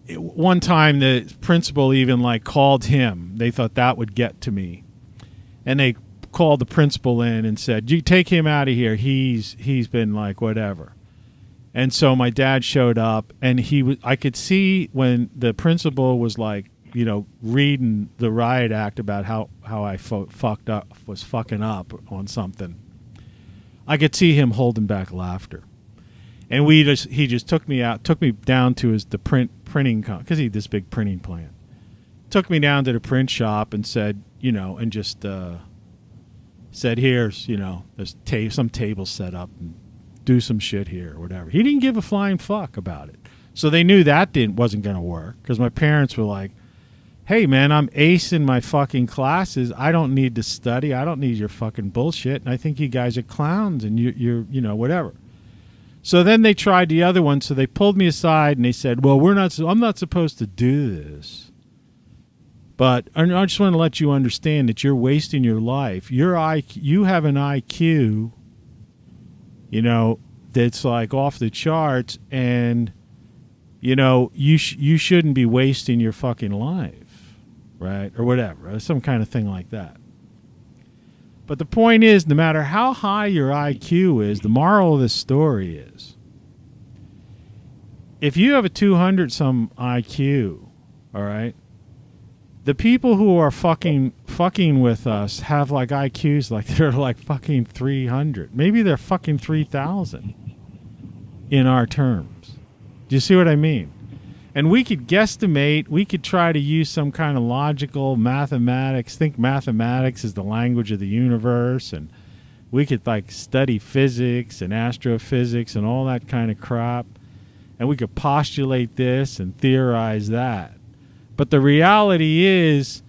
one time the principal even called him. They thought that would get to me. And they called the principal in and said, "You take him out of here. He's been whatever." And so my dad showed up, and I could see when the principal was reading the riot act about how I was fucking up on something. I could see him holding back laughter. And he just took me down to the printing because he had this big printing plant. Took me down to the print shop and said, and just said, "Here's, there's some tables set up, and do some shit here or whatever." He didn't give a flying fuck about it. So they knew that wasn't going to work, because my parents were like, "Hey man, I'm acing my fucking classes. I don't need to study. I don't need your fucking bullshit. And I think you guys are clowns, and you're whatever." So then they tried the other one. So they pulled me aside and they said, "Well, I'm not supposed to do this. But I just want to let you understand that you're wasting your life. You have an IQ, that's off the charts, and you shouldn't be wasting your fucking life, right? Or whatever, some kind of thing like that." But the point is, no matter how high your IQ is, the moral of this story is, if you have a 200-some IQ, all right, the people who are fucking with us have IQs they're fucking 300. Maybe they're fucking 3,000 in our terms. Do you see what I mean? And we could guesstimate, we could try to use some kind of logical mathematics, think mathematics is the language of the universe, and we could like study physics and astrophysics and all that kind of crap, and we could postulate this and theorize that. But the reality is,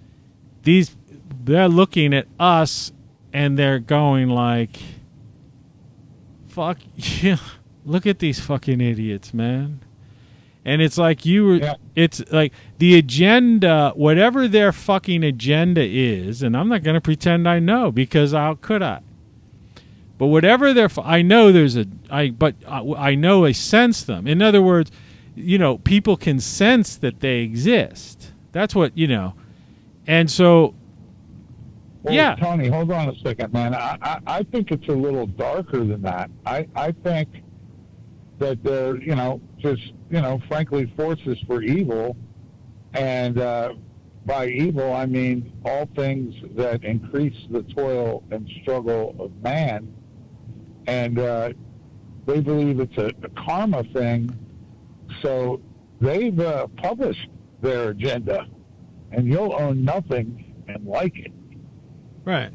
they're looking at us and they're going like, fuck, yeah, look at these fucking idiots, man. And it's like it's like the agenda, whatever their fucking agenda is, and I'm not going to pretend I know, because how could I? But whatever I know I know I sense them. In other words, people can sense that they exist. That's what, and so, well, yeah. Tony, hold on a second, man. I think it's a little darker than that. I think that they're, just, frankly, forces for evil. And by evil, I mean all things that increase the toil and struggle of man. And they believe it's a karma thing. So they've published their agenda. And you'll own nothing and like it. Right.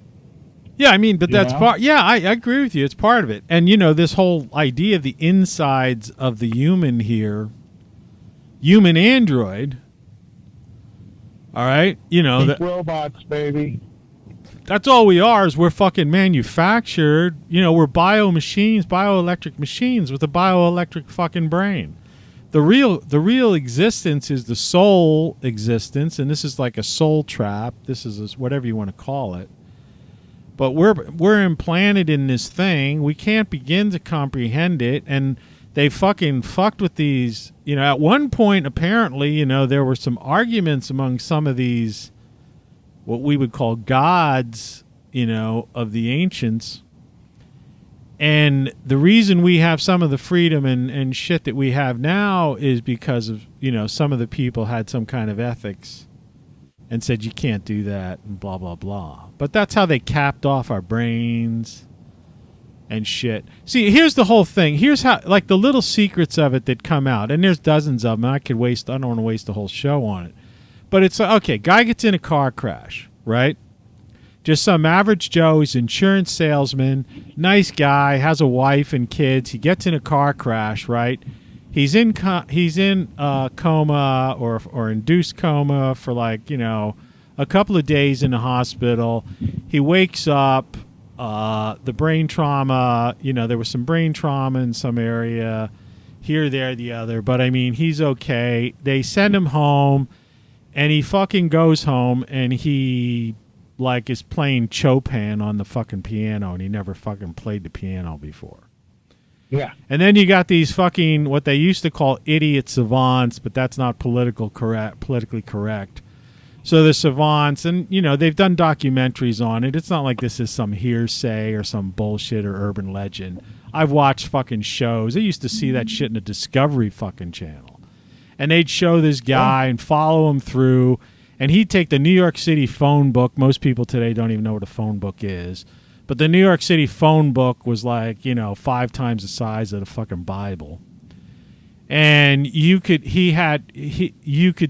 Yeah, I mean, but that's part. Yeah, I agree with you. It's part of it. And, this whole idea of the insides of the human here, human android, all right? Robots, baby. That's all we are, is we're fucking manufactured. We're bioelectric machines with a bioelectric fucking brain. The real existence is the soul existence, and this is like a soul trap. This is whatever you want to call it. But we're implanted in this thing. We can't begin to comprehend it, and they fucking fucked with these. At one point, apparently, there were some arguments among some of these, what we would call gods, of the ancients. And the reason we have some of the freedom and shit that we have now is because of, some of the people had some kind of ethics and said you can't do that and blah, blah, blah. But that's how they capped off our brains and shit. See, here's the whole thing. Here's how, like, the little secrets of it that come out. And there's dozens of them. I don't want to waste the whole show on it. But it's like, okay, guy gets in a car crash, right? Just some average Joe. He's an insurance salesman. Nice guy. Has a wife and kids. He gets in a car crash, right? He's in coma or induced coma for a couple of days in the hospital. He wakes up. The brain trauma. There was some brain trauma in some area, here, there, the other. But I mean, he's okay. They send him home, and he fucking goes home, and he is playing Chopin on the fucking piano, and he never fucking played the piano before. Yeah. And then you got these fucking, what they used to call idiot savants, but that's not politically correct. So the savants, and, they've done documentaries on it. It's not like this is some hearsay or some bullshit or urban legend. I've watched fucking shows. I used to see that shit in the Discovery fucking Channel. And they'd show this guy and follow him through, and he'd take the New York City phone book. Most people today don't even know what a phone book is. But the New York City phone book was 5 times the size of the fucking Bible. And you could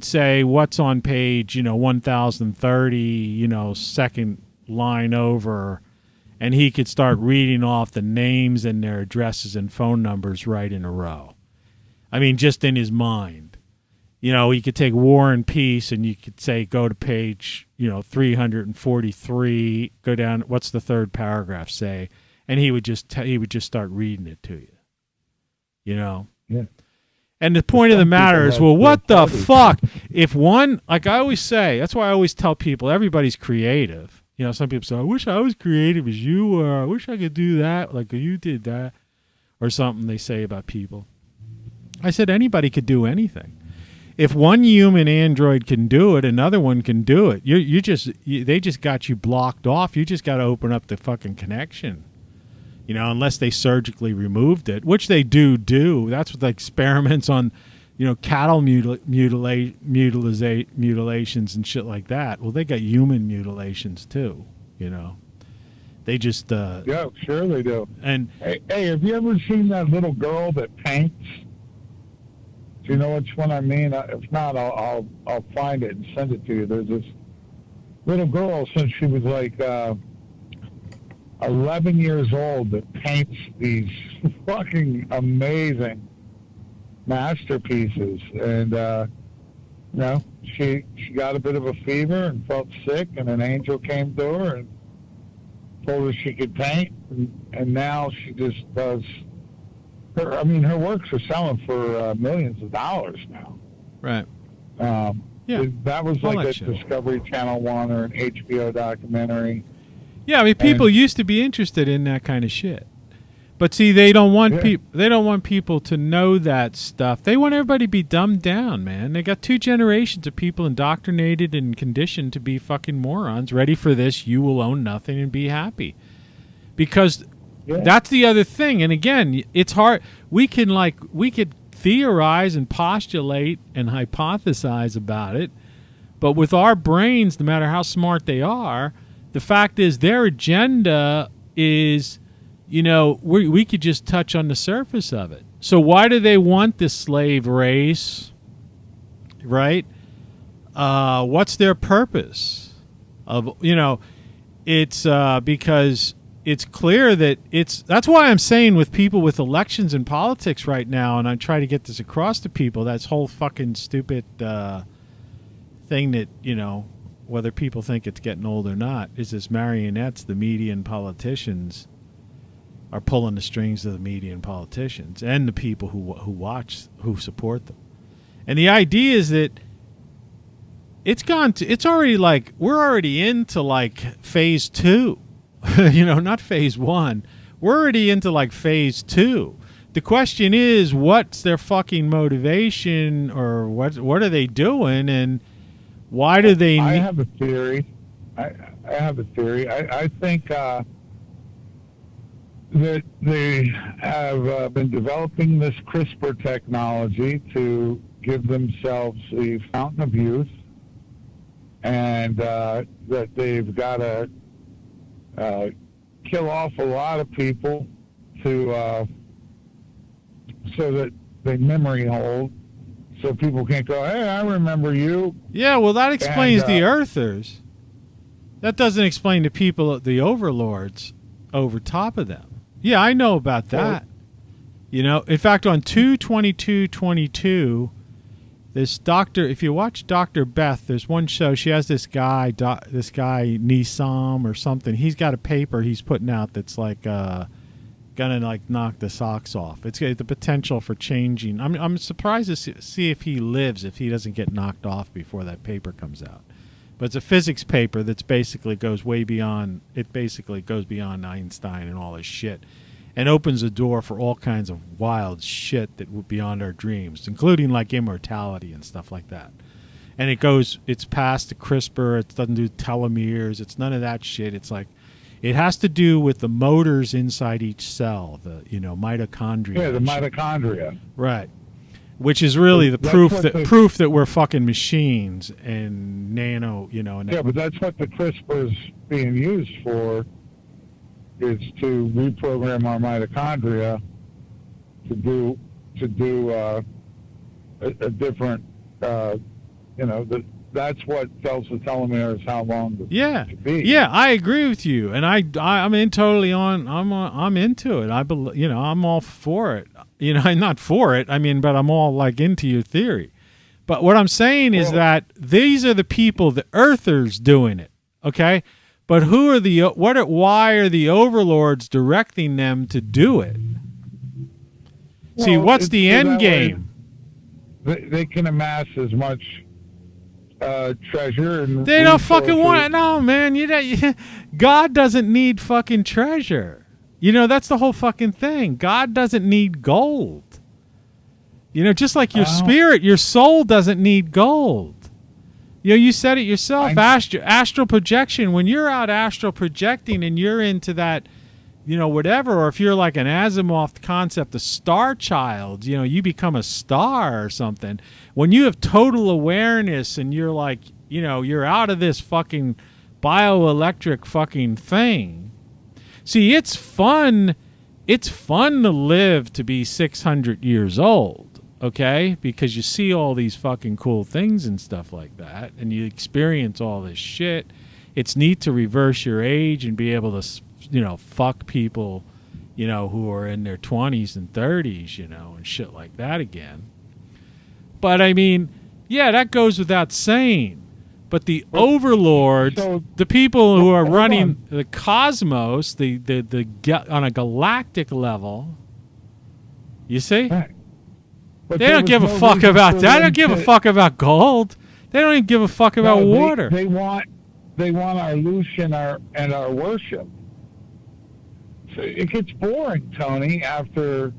say what's on page, 1030, second line over, and he could start reading off the names and their addresses and phone numbers right in a row. I mean, just in his mind. He could take War and Peace, and you could say, go to page, 343, go down, what's the third paragraph say? And he would just start reading it to you. Yeah. And the point of the matter is, well, what the fuck? If one, like I always say, that's why I always tell people, everybody's creative. Some people say, I wish I was creative as you were. I wish I could do that like you did that. Or something they say about people. I said, anybody could do anything. If one human android can do it, another one can do it. They just got you blocked off. You just got to open up the fucking connection. Unless they surgically removed it, which they do. That's what the experiments on, cattle mutilations and shit like that. Well, they got human mutilations too. They just yeah, sure they do. And hey, have you ever seen that little girl that paints? Do you know which one I mean? If not, I'll find it and send it to you. There's this little girl since she was like 11 years old that paints these fucking amazing masterpieces, and she got a bit of a fever and felt sick, and an angel came to her and told her she could paint, and now she just does. Her works are selling for millions of dollars now. Right. Yeah. That was like a Discovery Channel one or an HBO documentary. Yeah, I mean, people used to be interested in that kind of shit, but see, they don't want They don't want people to know that stuff. They want everybody to be dumbed down, man. They got 2 generations of people indoctrinated and conditioned to be fucking morons. Ready for this? You will own nothing and be happy, because that's the other thing. And again, it's hard. We could theorize and postulate and hypothesize about it, but with our brains, no matter how smart they are, the fact is their agenda is, we could just touch on the surface of it. So why do they want this slave race, right? What's their purpose? It's because it's clear that that's why I'm saying with people with elections and politics right now, and I try to get this across to people, that's whole fucking stupid thing that, whether people think it's getting old or not, is this marionettes, the media and politicians are pulling the strings of the media and politicians and the people who support them. And the idea is that we're already into like phase 2. Not phase 1. We're already into like phase 2. The question is, what's their fucking motivation, or what are they doing, and why do they? I have a theory. I have a theory. I think that they have been developing this CRISPR technology to give themselves a fountain of youth, and that they've got to kill off a lot of people so that they memory hold, so people can't go, hey, I remember you. Yeah, well, that explains the Earthers. That doesn't explain the people, the overlords, over top of them. Yeah, I know about that. In fact, on 2/22/22, this doctor, if you watch Dr. Beth, there's one show, she has this guy Nisam or something. He's got a paper he's putting out that's like gonna like knock the socks off. It's got the potential for changing. I'm surprised to see if he lives, if he doesn't get knocked off before that paper comes out. But it's a physics paper that's basically goes way beyond. It basically goes beyond Einstein and all this shit, and opens a door for all kinds of wild shit that would be beyond our dreams, including like immortality and stuff like that. And it's past the CRISPR. It doesn't do telomeres. It's none of that shit. It's like, it has to do with the motors inside each cell, the mitochondria. Yeah, the mitochondria. Right. Which is really the proof that we're fucking machines and nano, Yeah, but that's what the CRISPR is being used for, is to reprogram our mitochondria to do a different, that's what tells the telomeres how long to be. Yeah, I agree with you, and I'm into it. I'm all for it. I'm not for it. but I'm all like into your theory. But what I'm saying is that these are the people, the Earthers, doing it. Okay, but why are the overlords directing them to do it? See, what's the end game? They can amass as much treasure, and they don't fucking want it. No, man. God doesn't need fucking treasure. That's the whole fucking thing. God doesn't need gold. Just like your spirit, your soul doesn't need gold. You said it yourself. Astral projection. When you're out astral projecting and you're into that, whatever, or if you're like an Asimov concept, a star child, you become a star or something. When you have total awareness and you're like, you're out of this fucking bioelectric fucking thing. See, it's fun. It's fun to live to be 600 years old. okay? Because you see all these fucking cool things and stuff like that, and you experience all this shit. It's neat to reverse your age and be able to, fuck people, who are in their 20s and 30s, and shit like that again. But I mean, yeah, that goes without saying. But the overlords, the people who are running the cosmos, the on a galactic level, you see, Right. But they there don't was give a no fuck reason about for that. They them don't give a to- fuck about gold. They don't even give a fuck about No, water. They want our illusion and our worship. So it gets boring, Tony, after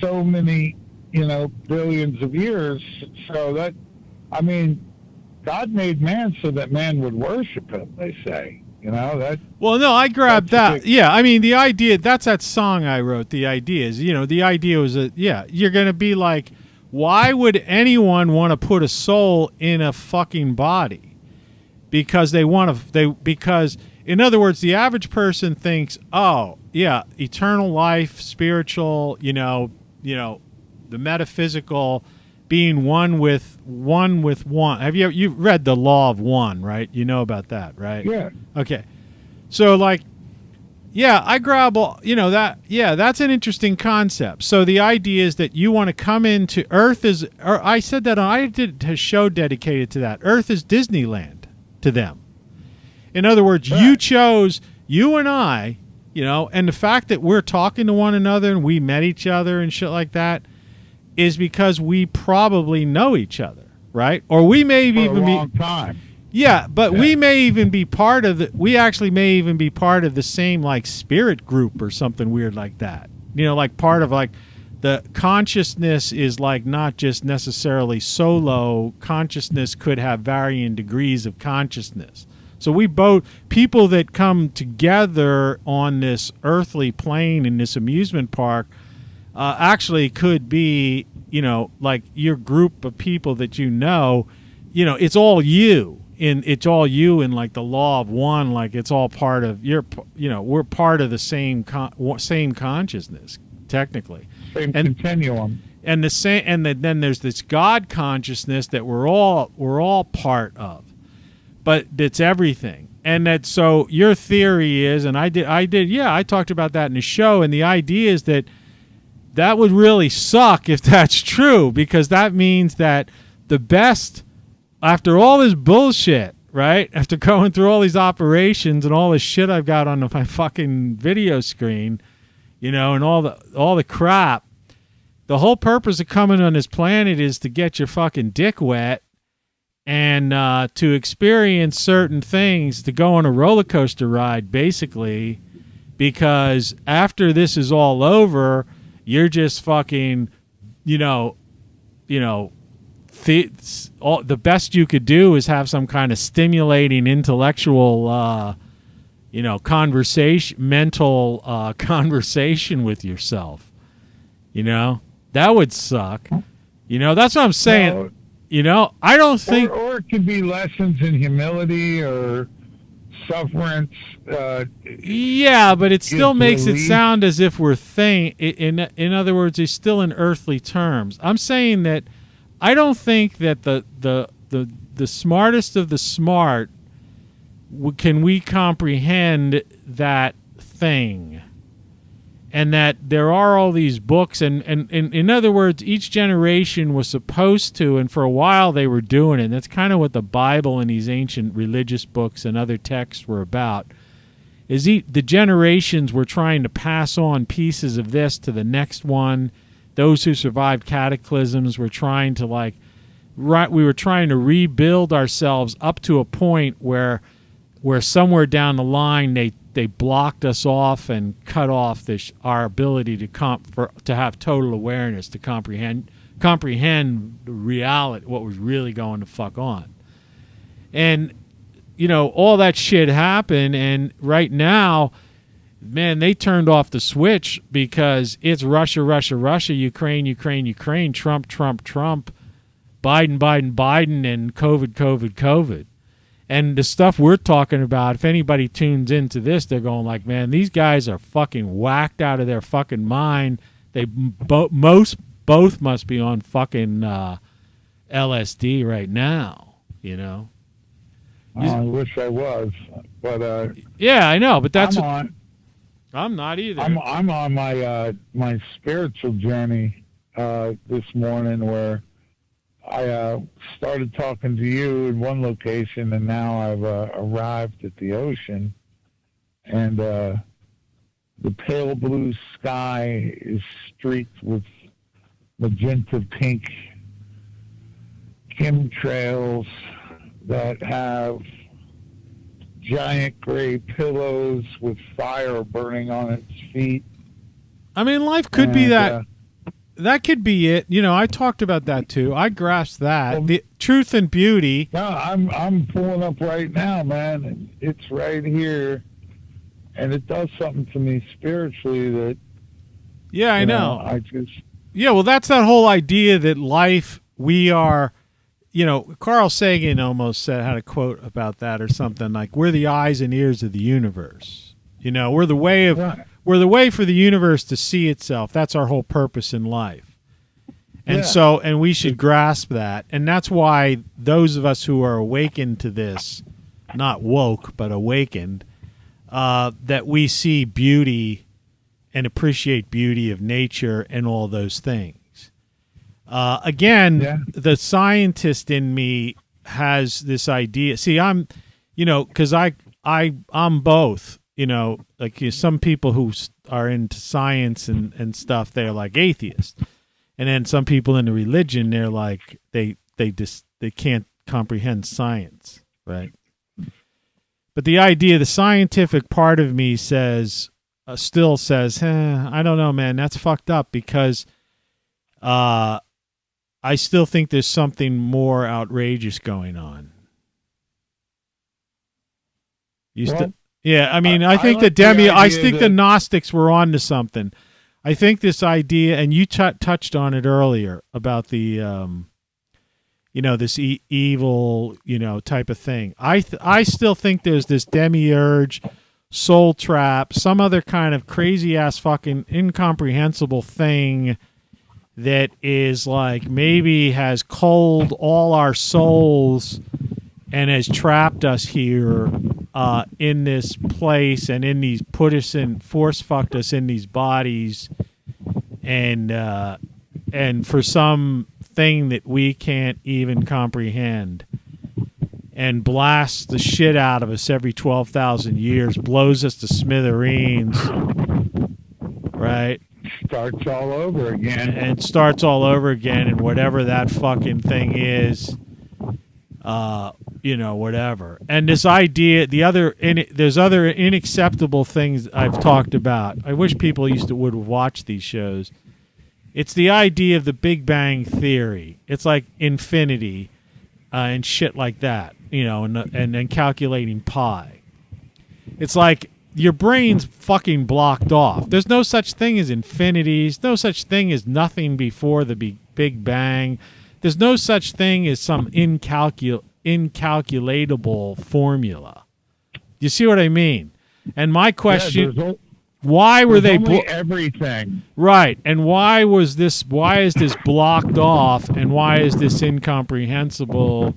so many, billions of years. So that, I mean, God made man so that man would worship him, they say. That. Well, no, I grabbed That's that. Yeah, I mean, the idea, that's that song I wrote. The idea is, the idea was that, you're going to be like, why would anyone want to put a soul in a fucking body? Because because, in other words, the average person thinks, oh, yeah, eternal life, spiritual, the metaphysical, being one with one. Have you've read the law of one, right? You know about that, right? Yeah. Okay. So I grab all, that's an interesting concept. So the idea is that you want to come into Earth I said that I did a show dedicated to that. Earth is Disneyland to them. In other words, you chose, you and I, and the fact that we're talking to one another and we met each other and shit like that is because we probably know each other, right? Or we may For even a be long time. Yeah, but we may even be part of we actually may even be part of the same like spirit group or something weird like that. Like part of like the consciousness is like not just necessarily solo. Consciousness could have varying degrees of consciousness. So people that come together on this earthly plane in this amusement park actually could be, like your group of people that it's all you. It's all you in like the law of one, like it's all part of we're part of the same consciousness technically, Same continuum. and the same, and then there's this God consciousness that we're all part of, but it's everything. And that, so your theory is, and I talked about that in the show, and the idea is that would really suck if that's true, because that means that the best, after all this bullshit, right? After going through all these operations and all this shit I've got on my fucking video screen, and all the crap, the whole purpose of coming on this planet is to get your fucking dick wet and to experience certain things, to go on a roller coaster ride, basically, because after this is all over, you're just fucking, the best you could do is have some kind of stimulating intellectual, mental conversation with yourself. That would suck. That's what I'm saying. I don't think, or it could be lessons in humility or sufferance. Yeah, but it still makes it relief. sound as if we're in other words, it's still in earthly terms. I'm saying that I don't think that the smartest of the smart can we comprehend that thing, and that there are all these books, and in other words, each generation was supposed to, and for a while they were doing it. And that's kind of what the Bible and these ancient religious books and other texts were about. Is the generations were trying to pass on pieces of this to the next one. Those who survived cataclysms were trying to we were trying to rebuild ourselves up to a point where somewhere down the line they blocked us off and cut off our ability to have total awareness, to comprehend reality, what was really going to fuck on. And all that shit happened, and right now, man, they turned off the switch because it's Russia, Ukraine, Trump, Biden, and COVID. And the stuff we're talking about, if anybody tunes into this, they're going like, man, these guys are fucking whacked out of their fucking mind. Most both must be on fucking LSD right now. You know. I wish I was, but yeah, I know, but that's. I'm not either. I'm on my spiritual journey this morning, where I started talking to you in one location, and now I've arrived at the ocean, and the pale blue sky is streaked with magenta pink chemtrails that have giant gray pillows with fire burning on its feet. I mean, life could be that. That could be it. You know, I talked about that too. I grasped that. Well, the truth and beauty. No, I'm pulling up right now, man. It's right here, and it does something to me spiritually that. Yeah, I know. I just. Yeah, well, that's that whole idea that life, we are. You know, Carl Sagan almost had a quote about that or something like, "We're the eyes and ears of the universe." You know, we're the way for the universe to see itself. That's our whole purpose in life. And and we should grasp that. And that's why those of us who are awakened to this, not woke, but awakened, that we see beauty and appreciate beauty of nature and all those things. The scientist in me has this idea. See, I'm, because I'm both. Like some people who are into science and stuff, they're like atheists, and then some people into religion, they're like they can't comprehend science, right? But the idea, the scientific part of me still says, I don't know, man, that's fucked up, because I still think there's something more outrageous going on. Yeah, I mean, I think the Gnostics were on to something. I think this idea, and you touched on it earlier about the, this evil, type of thing. I still think there's this demiurge, soul trap, some other kind of crazy ass fucking incomprehensible thing that is like maybe has culled all our souls and has trapped us here in this place and force fucked us in these bodies, and for some thing that we can't even comprehend, and blasts the shit out of us every 12,000 years, blows us to smithereens, right? Starts all over again. And starts all over again, and whatever that fucking thing is, whatever. And this idea, there's other unacceptable things I've talked about. I wish people would watch these shows. It's the idea of the Big Bang Theory. It's like infinity and shit like that, and calculating pi. It's like your brain's fucking blocked off. There's no such thing as infinities. No such thing as nothing before the Big Bang. There's no such thing as some incalculatable formula. You see what I mean? And my question, why were they everything? Right. And why is this blocked off, and why is this incomprehensible?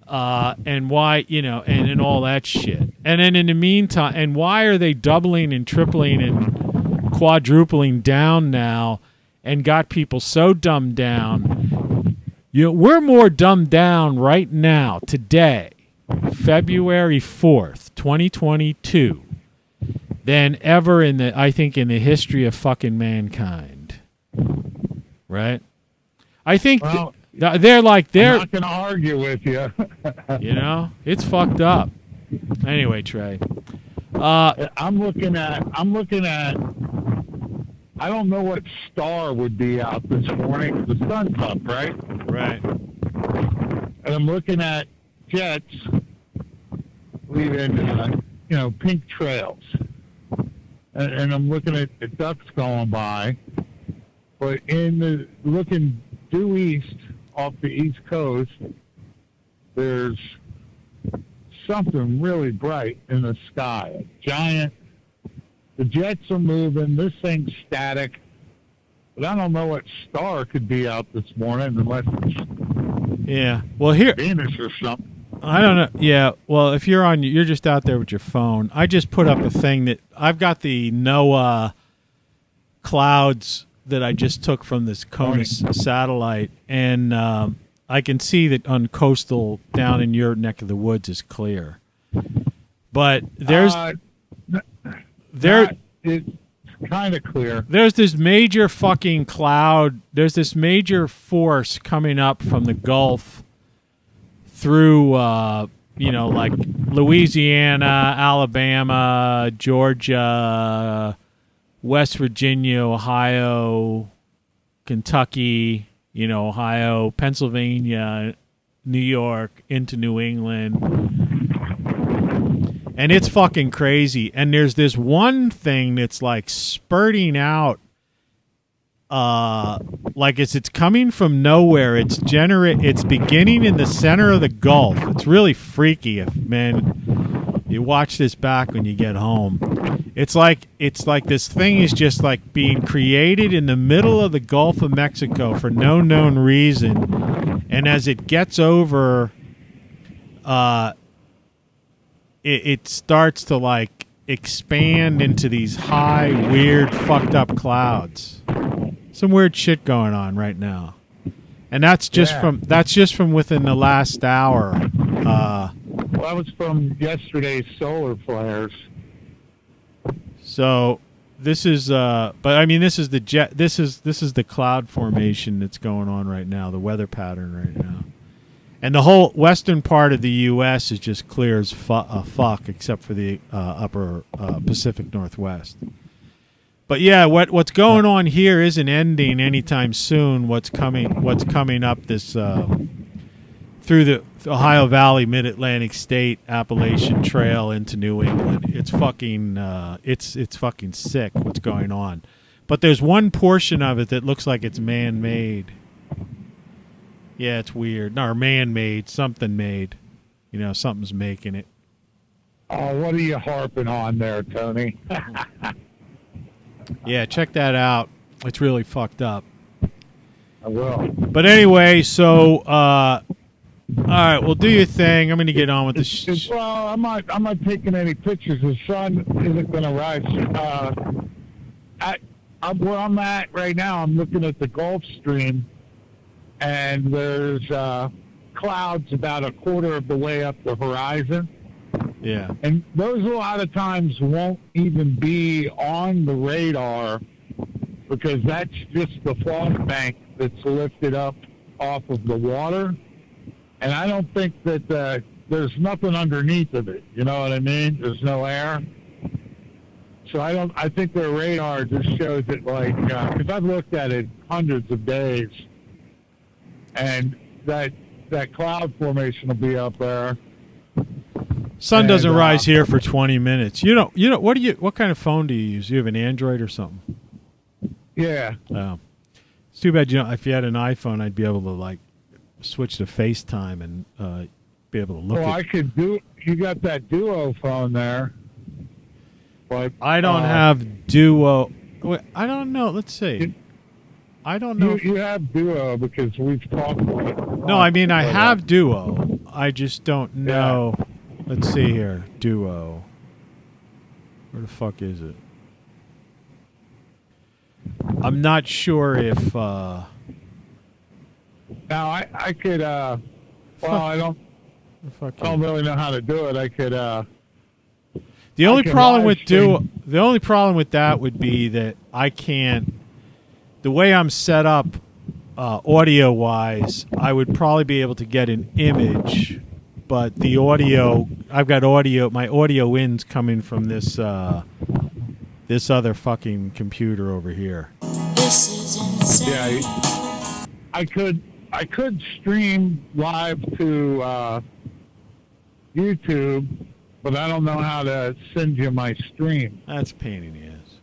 And why, and all that shit. And then in the meantime, and why are they doubling and tripling and quadrupling down now and got people so dumbed down? We're more dumbed down right now, today, February 4th, 2022, than ever in the history of fucking mankind. Right? I think... They're I'm not going to argue with you. It's fucked up. Anyway, Trey. I'm looking at, I don't know what star would be out this morning. The sun's up, right? Right. And I'm looking at jets leaving, pink trails. And I'm looking at the ducks going by. But looking due east, off the East Coast, there's something really bright in the sky. The jets are moving. This thing's static. But I don't know what star could be out this morning unless it's Yeah. Well, here Venus or something. I don't know. Yeah. Well, if you're just out there with your phone. I just put up a thing that I've got the NOAA clouds that I just took from this CONUS satellite, and I can see that on coastal down in your neck of the woods is clear. But there's It's kind of clear. There's this major fucking cloud. There's this major force coming up from the Gulf through, like Louisiana, Alabama, Georgia, West Virginia, Ohio, Kentucky, Ohio, Pennsylvania, New York, into New England. And it's fucking crazy. And there's this one thing that's like spurting out, like it's coming from nowhere. It's beginning in the center of the Gulf. It's really freaky, man. You watch this back when you get home. It's like this thing is just like being created in the middle of the Gulf of Mexico for no known reason. And as it gets over, it starts to like expand into these high, weird, fucked up clouds. Some weird shit going on right now, and that's just from within the last hour. Well, that was from yesterday's solar flares. So this is, but I mean, this is the This is the cloud formation that's going on right now. The weather pattern right now. And the whole western part of the U.S. is just clear as fuck, except for the upper Pacific Northwest. But yeah, what's going on here isn't ending anytime soon. What's coming up this through the Ohio Valley, Mid-Atlantic State, Appalachian Trail into New England. It's fucking it's fucking sick what's going on. But there's one portion of it that looks like it's man-made. Yeah, it's weird. Or man-made, something made. Something's making it. Oh, what are you harping on there, Tony? Yeah, check that out. It's really fucked up. I will. But anyway, so all right, well, do your thing. I'm going to get on with this. Well, I'm not taking any pictures. The sun isn't going to rise. Where I'm at right now, I'm looking at the Gulf Stream, and there's clouds about a quarter of the way up the horizon. Yeah. And those a lot of times won't even be on the radar because that's just the fog bank that's lifted up off of the water. And I don't think that there's nothing underneath of it. You know what I mean? There's no air. So I think their radar just shows it like, because I've looked at it hundreds of days, and that cloud formation will be up there. Sun doesn't rise here for 20 minutes. What kind of phone do you use? You have an Android or something? Yeah. Oh. It's too bad if you had an iPhone, I'd be able to like switch to FaceTime and be able to look I could do. You got that Duo phone there. But I don't have Duo. Wait, I don't know. Let's see. I don't know. You have Duo because we've talked about it. No, I mean I have Duo. I just don't know. Yeah. Let's see here. Duo. Where the fuck is it? I'm not sure if... Now, I could... I don't really know how to do it. I could... The only problem with Duo... The only problem with that would be that I can't... The way I'm set up audio-wise, I would probably be able to get an image... But the audio, I've got audio. My audio in's coming from this this other fucking computer over here. This is insane. Yeah, I could stream live to YouTube, but I don't know how to send you my stream. That's a pain in the ass.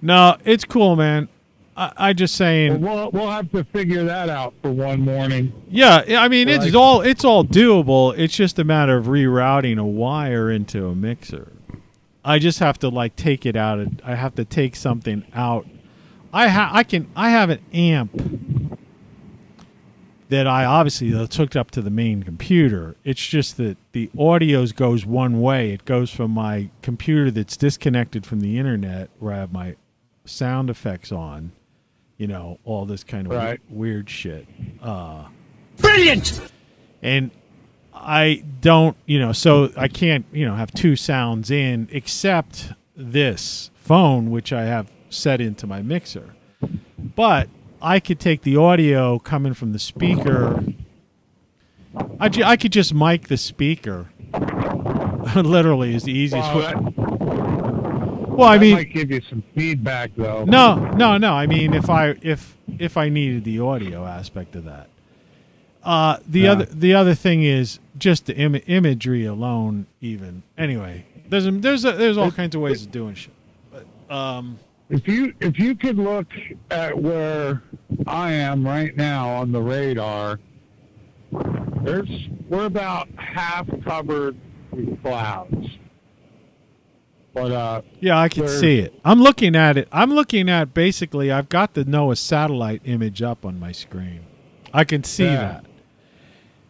No, it's cool, man. I just saying. Well, we'll have to figure that out for one morning. Yeah, I mean it's all doable. It's just a matter of rerouting a wire into a mixer. I just have to like take it out. I have to take something out I have an amp that I obviously that's hooked up to the main computer. It's just that the audio goes one way. It goes from my computer that's disconnected from the internet, where I have my sound effects on, all this kind of weird shit. Brilliant! And I don't, so I can't, have two sounds in except this phone, which I have set into my mixer. But I could take the audio coming from the speaker. I could just mic the speaker. Literally is the easiest way. Well, I mean, might give you some feedback though. No. I mean, if I needed the audio aspect of that. The other thing is just the imagery alone. Even anyway, there's all kinds of ways of doing shit. But if you could look at where I am right now on the radar, we're about half covered with clouds. But yeah, I can see it. I'm looking at it. I'm looking at basically. I've got the NOAA satellite image up on my screen. I can see that.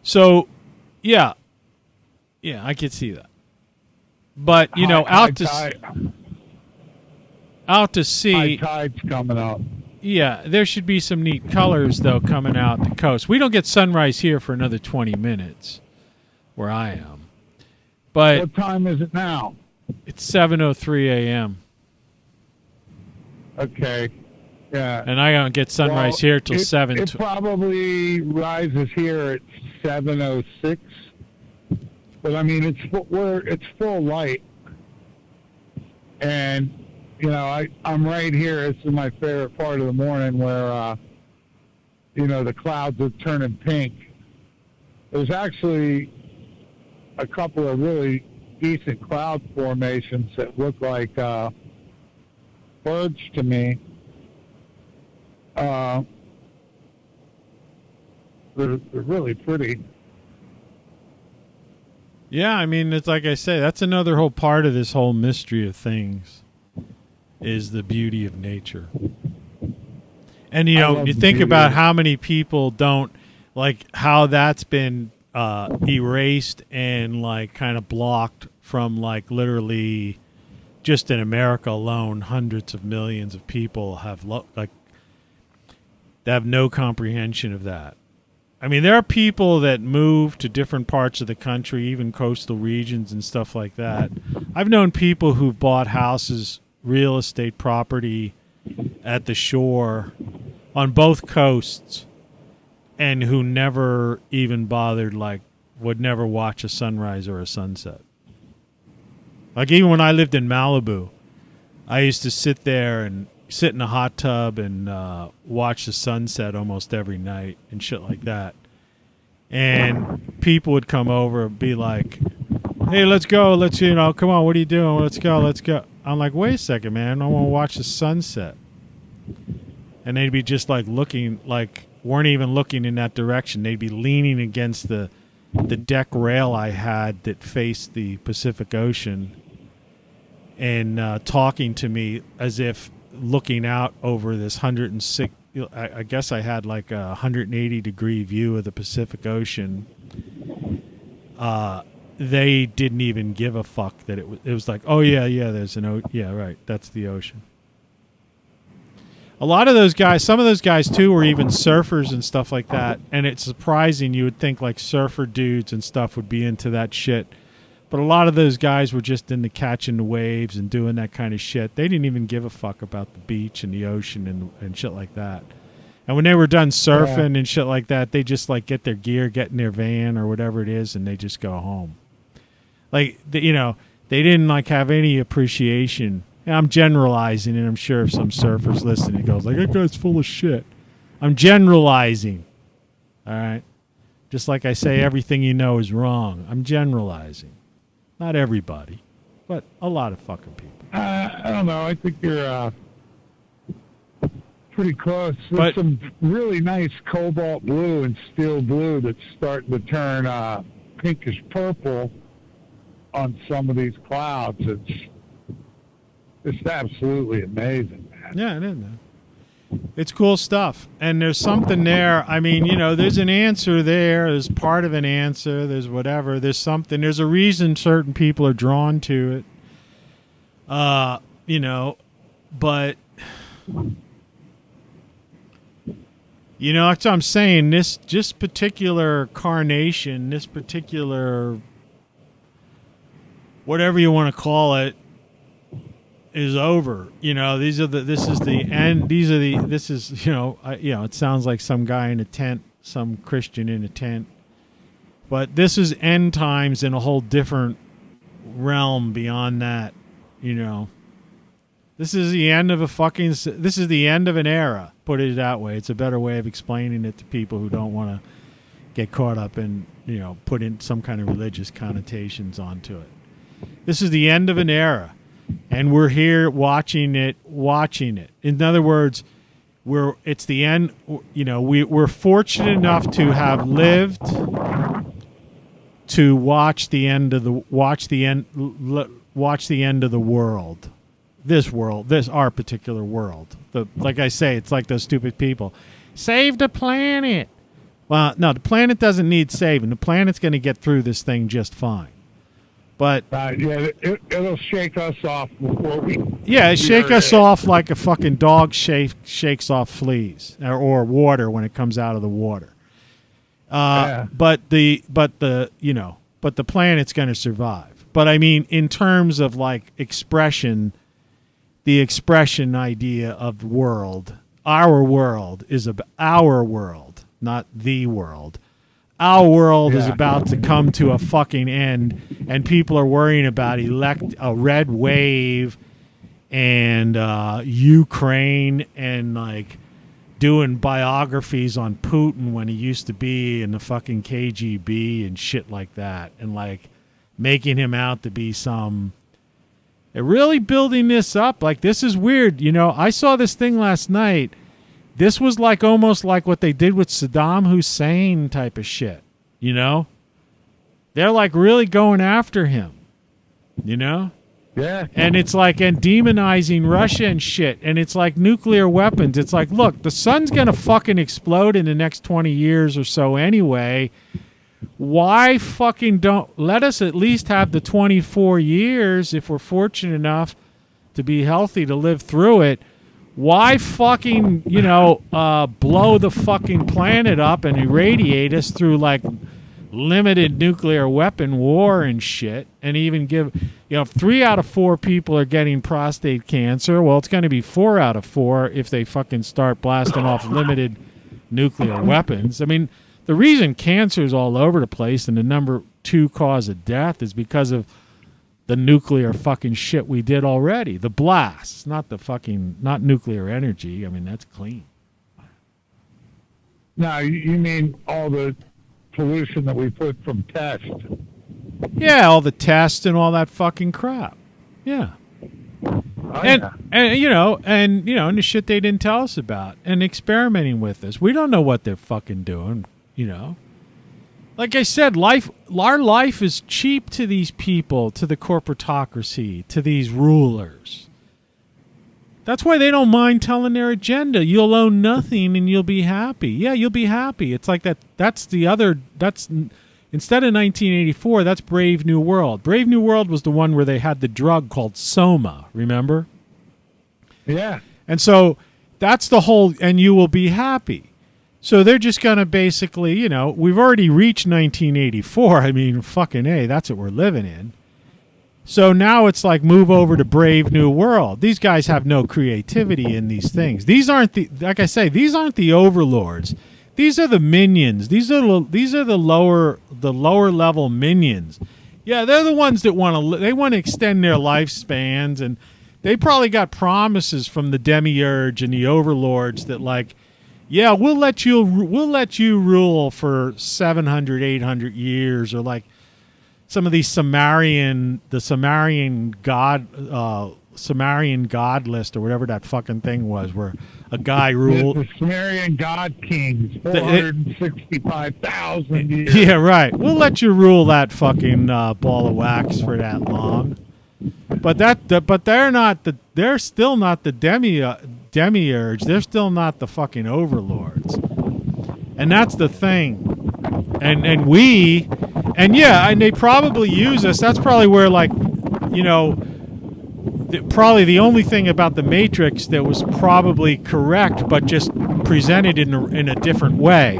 So, yeah, I can see that. But out to sea. High tide's coming up. Yeah, there should be some neat colors though coming out the coast. We don't get sunrise here for another 20 minutes, where I am. But what time is it now? It's 7:03 a.m. Okay. Yeah. And I don't get sunrise here till 7. It probably rises here at 7:06. But I mean, it's full light, and I'm right here. This is my favorite part of the morning, where the clouds are turning pink. There's actually a couple of really decent cloud formations that look like birds to me. They're really pretty. Yeah, I mean, it's like I say, that's another whole part of this whole mystery of things, is the beauty of nature. And you think about how many people don't like how that's been erased and like kind of blocked from like literally just in America alone, hundreds of millions of people have they have no comprehension of that. I mean, there are people that move to different parts of the country, even coastal regions and stuff like that. I've known people who've bought houses, real estate property at the shore on both coasts, and who never even bothered, would never watch a sunrise or a sunset. Like, even when I lived in Malibu, I used to sit there and sit in a hot tub and watch the sunset almost every night and shit like that. And people would come over and be like, hey, let's go. Come on, what are you doing? Let's go. I'm like, wait a second, man. I want to watch the sunset. And they'd be just looking, weren't even looking in that direction. They'd be leaning against the deck rail I had that faced the Pacific Ocean and talking to me as if looking out over this 106. I guess I had a 180-degree view of the Pacific Ocean. They didn't even give a fuck that it was like, oh yeah, there's yeah, right, that's the ocean. A lot of those guys, some of those guys too, were even surfers and stuff like that. And it's surprising. You would think surfer dudes and stuff would be into that shit. But a lot of those guys were just into catching the waves and doing that kind of shit. They didn't even give a fuck about the beach and the ocean and shit like that. And when they were done surfing and shit like that, they just get their gear, get in their van or whatever it is, and they just go home. They didn't have any appreciation. I'm generalizing, and I'm sure if some surfers listening, it goes that guy's full of shit. I'm generalizing. All right? Just like I say, everything you know is wrong. I'm generalizing. Not everybody, but a lot of fucking people. I don't know. I think you're pretty close. There's some really nice cobalt blue and steel blue that's starting to turn pinkish purple on some of these clouds. It's absolutely amazing, man. Yeah, it is, man. It's cool stuff. And there's something there. I mean, you know, there's an answer there. There's part of an answer. There's whatever. There's something. There's a reason certain people are drawn to it. You know, but, you know, that's what I'm saying. This particular carnation, this particular, whatever you want to call it, is over. You know, this is the end. This is, you know, it sounds like some guy in a tent, some Christian in a tent, but this is end times in a whole different realm beyond that. You know, this is the end of this is the end of an era. Put it that way. It's a better way of explaining it to people who don't want to get caught up in, you know, put in some kind of religious connotations onto it. This is the end of an era. And we're here watching it. In other words, it's the end. You know, we're fortunate enough to have lived to watch the end of the world. Our particular world. Like I say, it's like those stupid people. Save the planet. Well, no, the planet doesn't need saving. The planet's going to get through this thing just fine. But yeah, it'll shake us off before we. Yeah, shake us off like a fucking dog shakes off fleas or water when it comes out of the water. But the planet's going to survive. But I mean, in terms of like expression, the expression idea of the world, our world is our world, not the world. Our world is about to come to a fucking end, and people are worrying about a red wave and Ukraine and like doing biographies on Putin when he used to be in the fucking KGB and shit like that, and like making him out to be some. They're really building this up. Like, this is weird. You know, I saw this thing last night. This was like almost like what they did with Saddam Hussein type of shit, you know? They're like really going after him, you know? Yeah. And it's like, and demonizing Russia and shit. And it's like nuclear weapons. It's like, look, the sun's going to fucking explode in the next 20 years or so anyway. Why fucking don't let us at least have the 24 years if we're fortunate enough to be healthy to live through it? Why fucking, you know, blow the fucking planet up and irradiate us through like limited nuclear weapon war and shit, and even give, you know, if 3 out of 4 people are getting prostate cancer, well, it's going to be 4 out of 4 if they fucking start blasting off limited nuclear weapons. I mean, the reason cancer is all over the place and the number 2 cause of death is because of the nuclear fucking shit we did already. The blasts, not nuclear energy. I mean, that's clean. No, you mean all the pollution that we put from tests. Yeah, all the tests and all that fucking crap. Yeah. And you know, and the shit they didn't tell us about and experimenting with us. We don't know what they're fucking doing, you know. Like I said, our life is cheap to these people, to the corporatocracy, to these rulers. That's why they don't mind telling their agenda. You'll own nothing and you'll be happy. Yeah, you'll be happy. It's like that. That's instead of 1984, that's Brave New World. Brave New World was the one where they had the drug called Soma, remember? Yeah. And so that's the whole, and you will be happy. So they're just going to basically, you know, we've already reached 1984. I mean, fucking A, that's what we're living in. So now it's like move over to Brave New World. These guys have no creativity in these things. These aren't like I say, these aren't the overlords. These are the minions. These are the lower level minions. Yeah, they're the ones that want to extend their lifespans, and they probably got promises from the demiurge and the overlords that like, yeah, we'll let you rule for 700, 800 years, or like some of these Sumerian god list or whatever that fucking thing was, where a guy ruled the Sumerian god kings, 465,000 years. Yeah, right. We'll let you rule that fucking ball of wax for that long. But they're still not the demiurge, they're still not the fucking overlords. And that's the thing. And they probably use us. That's probably where, like, probably the only thing about the Matrix that was probably correct, but just presented in a different way,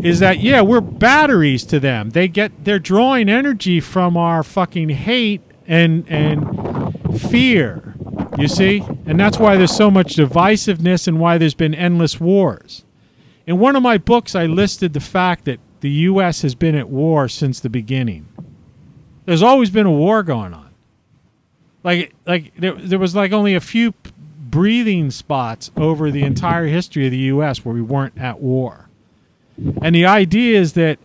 is that, we're batteries to them. They're drawing energy from our fucking hate and fear, you see? And that's why there's so much divisiveness and why there's been endless wars. In one of my books, I listed the fact that the U.S. has been at war since the beginning. There's always been a war going on. Like there was like only a few breathing spots over the entire history of the U.S. where we weren't at war. And the idea is that,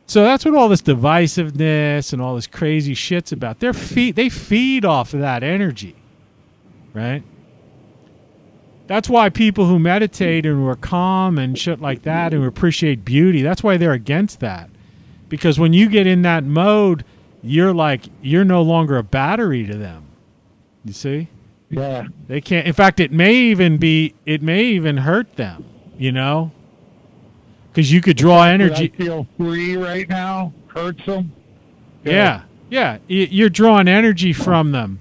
so that's what all this divisiveness and all this crazy shit's about. They feed off of that energy, right? That's why people who meditate and who are calm and shit like that and who appreciate beauty, that's why they're against that. Because when you get in that mode, you're no longer a battery to them. You see? Yeah. They can't. In fact, it may even hurt them, because you could draw energy. I feel free right now. Hurts them. Yeah. You're drawing energy from them.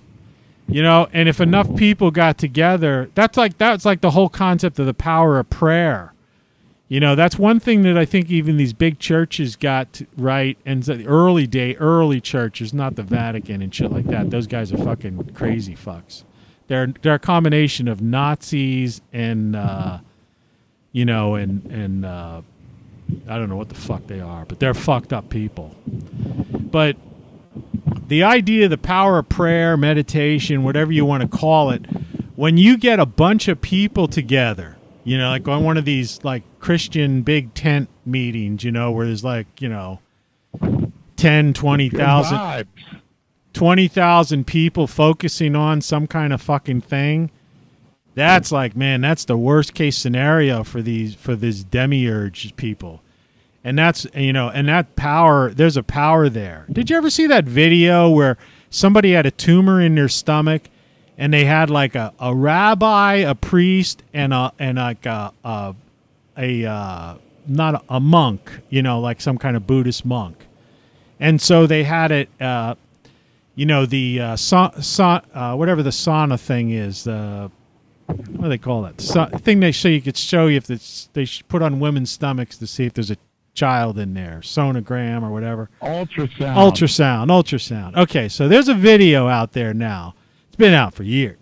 And if enough people got together, that's like the whole concept of the power of prayer. That's one thing that I think even these big churches got right, and the early churches, not the Vatican and shit like that. Those guys are fucking crazy fucks. They're a combination of Nazis and I don't know what the fuck they are, but they're fucked up people. But the idea of the power of prayer, meditation, whatever you want to call it, when you get a bunch of people together, like on one of these like Christian big tent meetings, where there's like, 10, 20,000 people focusing on some kind of fucking thing. That's like, man, that's the worst case scenario for these demiurge people. And that's, and that power, there's a power there. Did you ever see that video where somebody had a tumor in their stomach and they had like a rabbi, a priest, and not a monk, like some kind of Buddhist monk. And so they had it, whatever the sauna thing is, what do they call that? Thing they show you could show you if they put on women's stomachs to see if there's a child in there, sonogram or whatever. Ultrasound. Okay, so there's a video out there now. It's been out for years.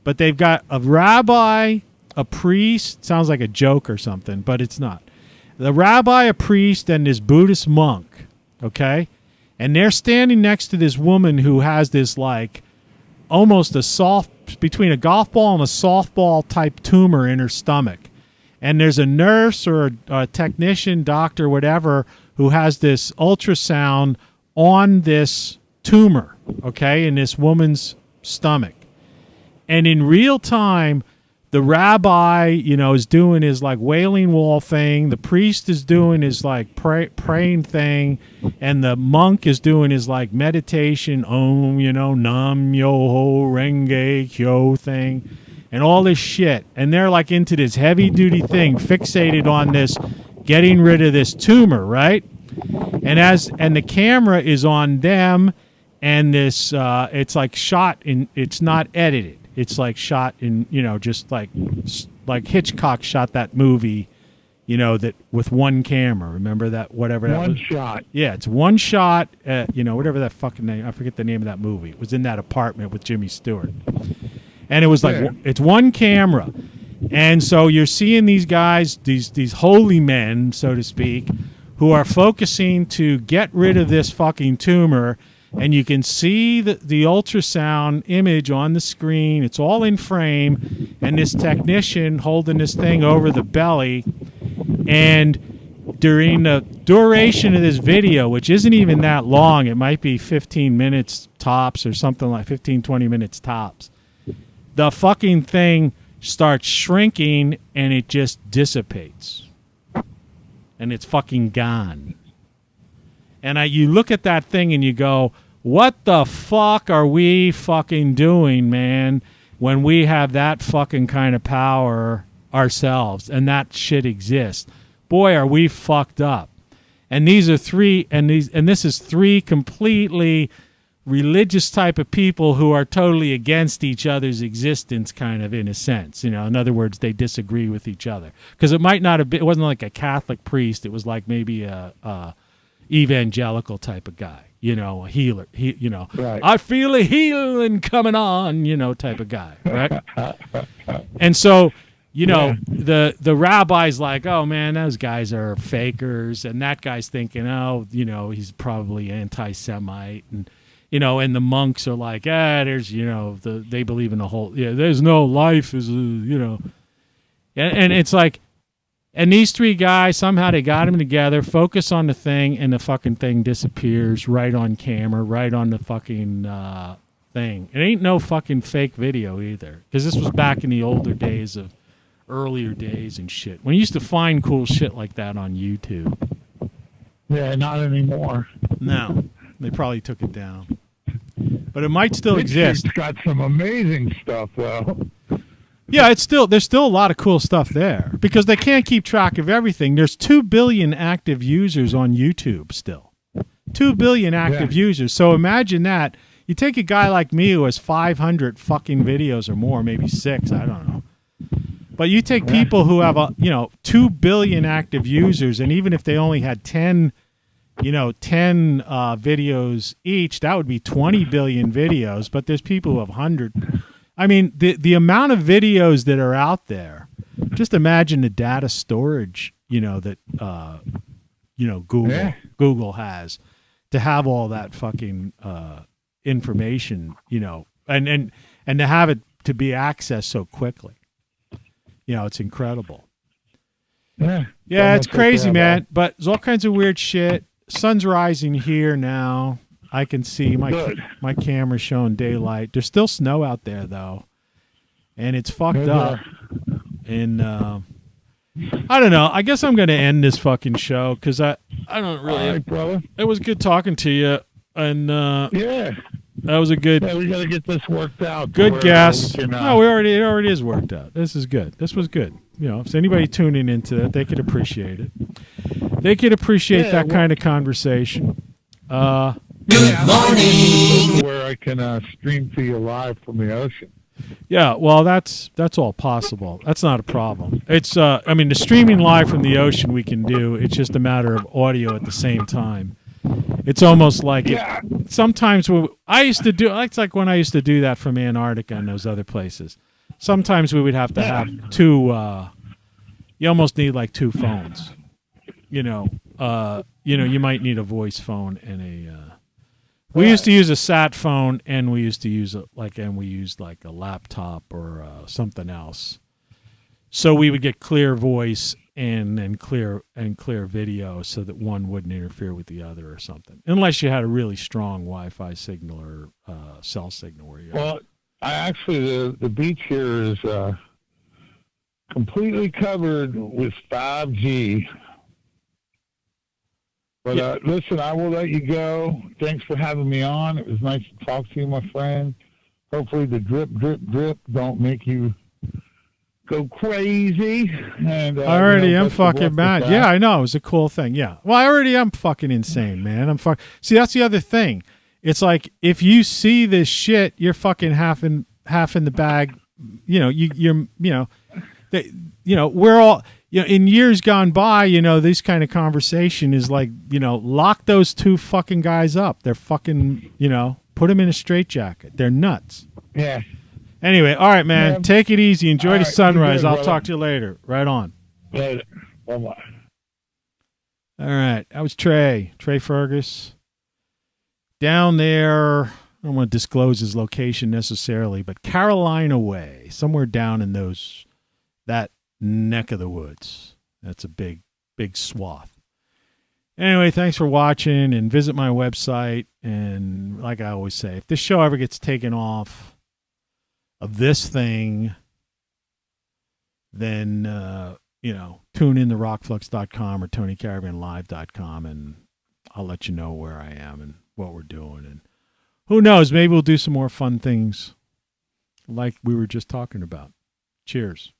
But they've got a rabbi, a priest, sounds like a joke or something, but it's not. The rabbi, a priest, and this Buddhist monk, okay? And they're standing next to this woman who has this like almost between a golf ball and a softball type tumor in her stomach. And there's a nurse or a technician, doctor, whatever, who has this ultrasound on this tumor, okay, in this woman's stomach. And in real time, the rabbi, is doing his like wailing wall thing. The priest is doing his like praying thing. And the monk is doing his like meditation, Om, Nam Myoho Renge Kyo thing. And all this shit. And they're like into this heavy duty thing, fixated on this, getting rid of this tumor, right? And the camera is on them, and this, it's like shot in, it's not edited. It's like shot in, just like Hitchcock shot that movie, that with one camera. Remember that, whatever that was? One shot. Yeah, it's one shot, whatever that fucking name, I forget the name of that movie. It was in that apartment with Jimmy Stewart. And it was like, it's one camera. And so you're seeing these guys, these holy men, so to speak, who are focusing to get rid of this fucking tumor. And you can see the ultrasound image on the screen. It's all in frame. And this technician holding this thing over the belly. And during the duration of this video, which isn't even that long, it might be 15 minutes tops or something like 15, 20 minutes tops. The fucking thing starts shrinking and it just dissipates. And it's fucking gone. And you look at that thing and you go, what the fuck are we fucking doing, man? when we have that fucking kind of power ourselves and that shit exists, boy, are we fucked up. And these are three, and this is three completely religious type of people who are totally against each other's existence, kind of, in a sense. In other words, they disagree with each other. Because it might not have been, it wasn't like a Catholic priest. It was like maybe a evangelical type of guy, a healer. Right. I feel a healing coming on, type of guy, right? And so, the rabbi's like, oh man, those guys are fakers, and that guy's thinking, oh, he's probably anti-Semite, and the monks are like, there's, they believe in the whole, there's no life, and it's like, and these three guys, somehow they got them together, focus on the thing, and the fucking thing disappears right on camera, right on the fucking thing. It ain't no fucking fake video either, because this was back in the earlier days and shit. When you used to find cool shit like that on YouTube. Yeah, not anymore. No, they probably took it down. But it might still exist. It's got some amazing stuff, though. Yeah, there's still a lot of cool stuff there because they can't keep track of everything. There's 2 billion active users on YouTube still. 2 billion active users. So imagine that. You take a guy like me who has 500 fucking videos or more, maybe 6, I don't know. But you take people who have 2 billion active users, and even if they only had 10 videos each, that would be 20 billion videos. But there's people who have 100. I mean, the amount of videos that are out there, just imagine the data storage, that Google has to have all that fucking information, and to have it to be accessed so quickly. It's incredible. Yeah, it's crazy, man. But there's all kinds of weird shit. Sun's rising here now. I can see my camera's showing daylight. There's still snow out there though, and it's fucked up. And I don't know. I guess I'm gonna end this fucking show because I don't really. All right, brother. It was good talking to you, and that was a good. Yeah, we gotta get this worked out. Good guess. No, it already is worked out. This is good. This was good. If anybody tuning into it, they could appreciate it. They could appreciate that kind of conversation. Good morning. Where I can stream to you live from the ocean. Yeah, well, that's all possible. That's not a problem. It's the streaming live from the ocean we can do. It's just a matter of audio at the same time. It's almost like sometimes I used to do. It's like when I used to do that from Antarctica and those other places. Sometimes we would have to have two. You almost need like 2 phones. You might need a voice phone and a. We used to use a sat phone, and we used to use a laptop or something else. So we would get clear voice and clear video, so that one wouldn't interfere with the other or something. Unless you had a really strong Wi-Fi signal or cell signal where you. Well, the beach here is completely covered with 5G. But listen, I will let you go. Thanks for having me on. It was nice to talk to you, my friend. Hopefully the drip, drip, drip don't make you go crazy. And I already am fucking mad. Yeah, I know. It was a cool thing. Yeah. Well, I already am fucking insane, man. See, that's the other thing. It's like if you see this shit, you're fucking half in the bag. We're all. In years gone by, this kind of conversation is like, lock those 2 fucking guys up. They're fucking, put them in a straitjacket. They're nuts. Yeah. Anyway, all right, man. Take it easy. Enjoy the sunrise. I'll talk to you later. Right on. Later. Bye-bye. All right. That was Trey Fergus. Down there, I don't want to disclose his location necessarily, but Carolina way, somewhere down in that neck of the woods. That's a big swath. Anyway, thanks for watching, and visit my website. And like I always say, if this show ever gets taken off of this thing, then tune in to ROCKFLUX.com or TonyCaravanLive.com, and I'll let you know where I am and what we're doing. And who knows, maybe we'll do some more fun things like we were just talking about. Cheers.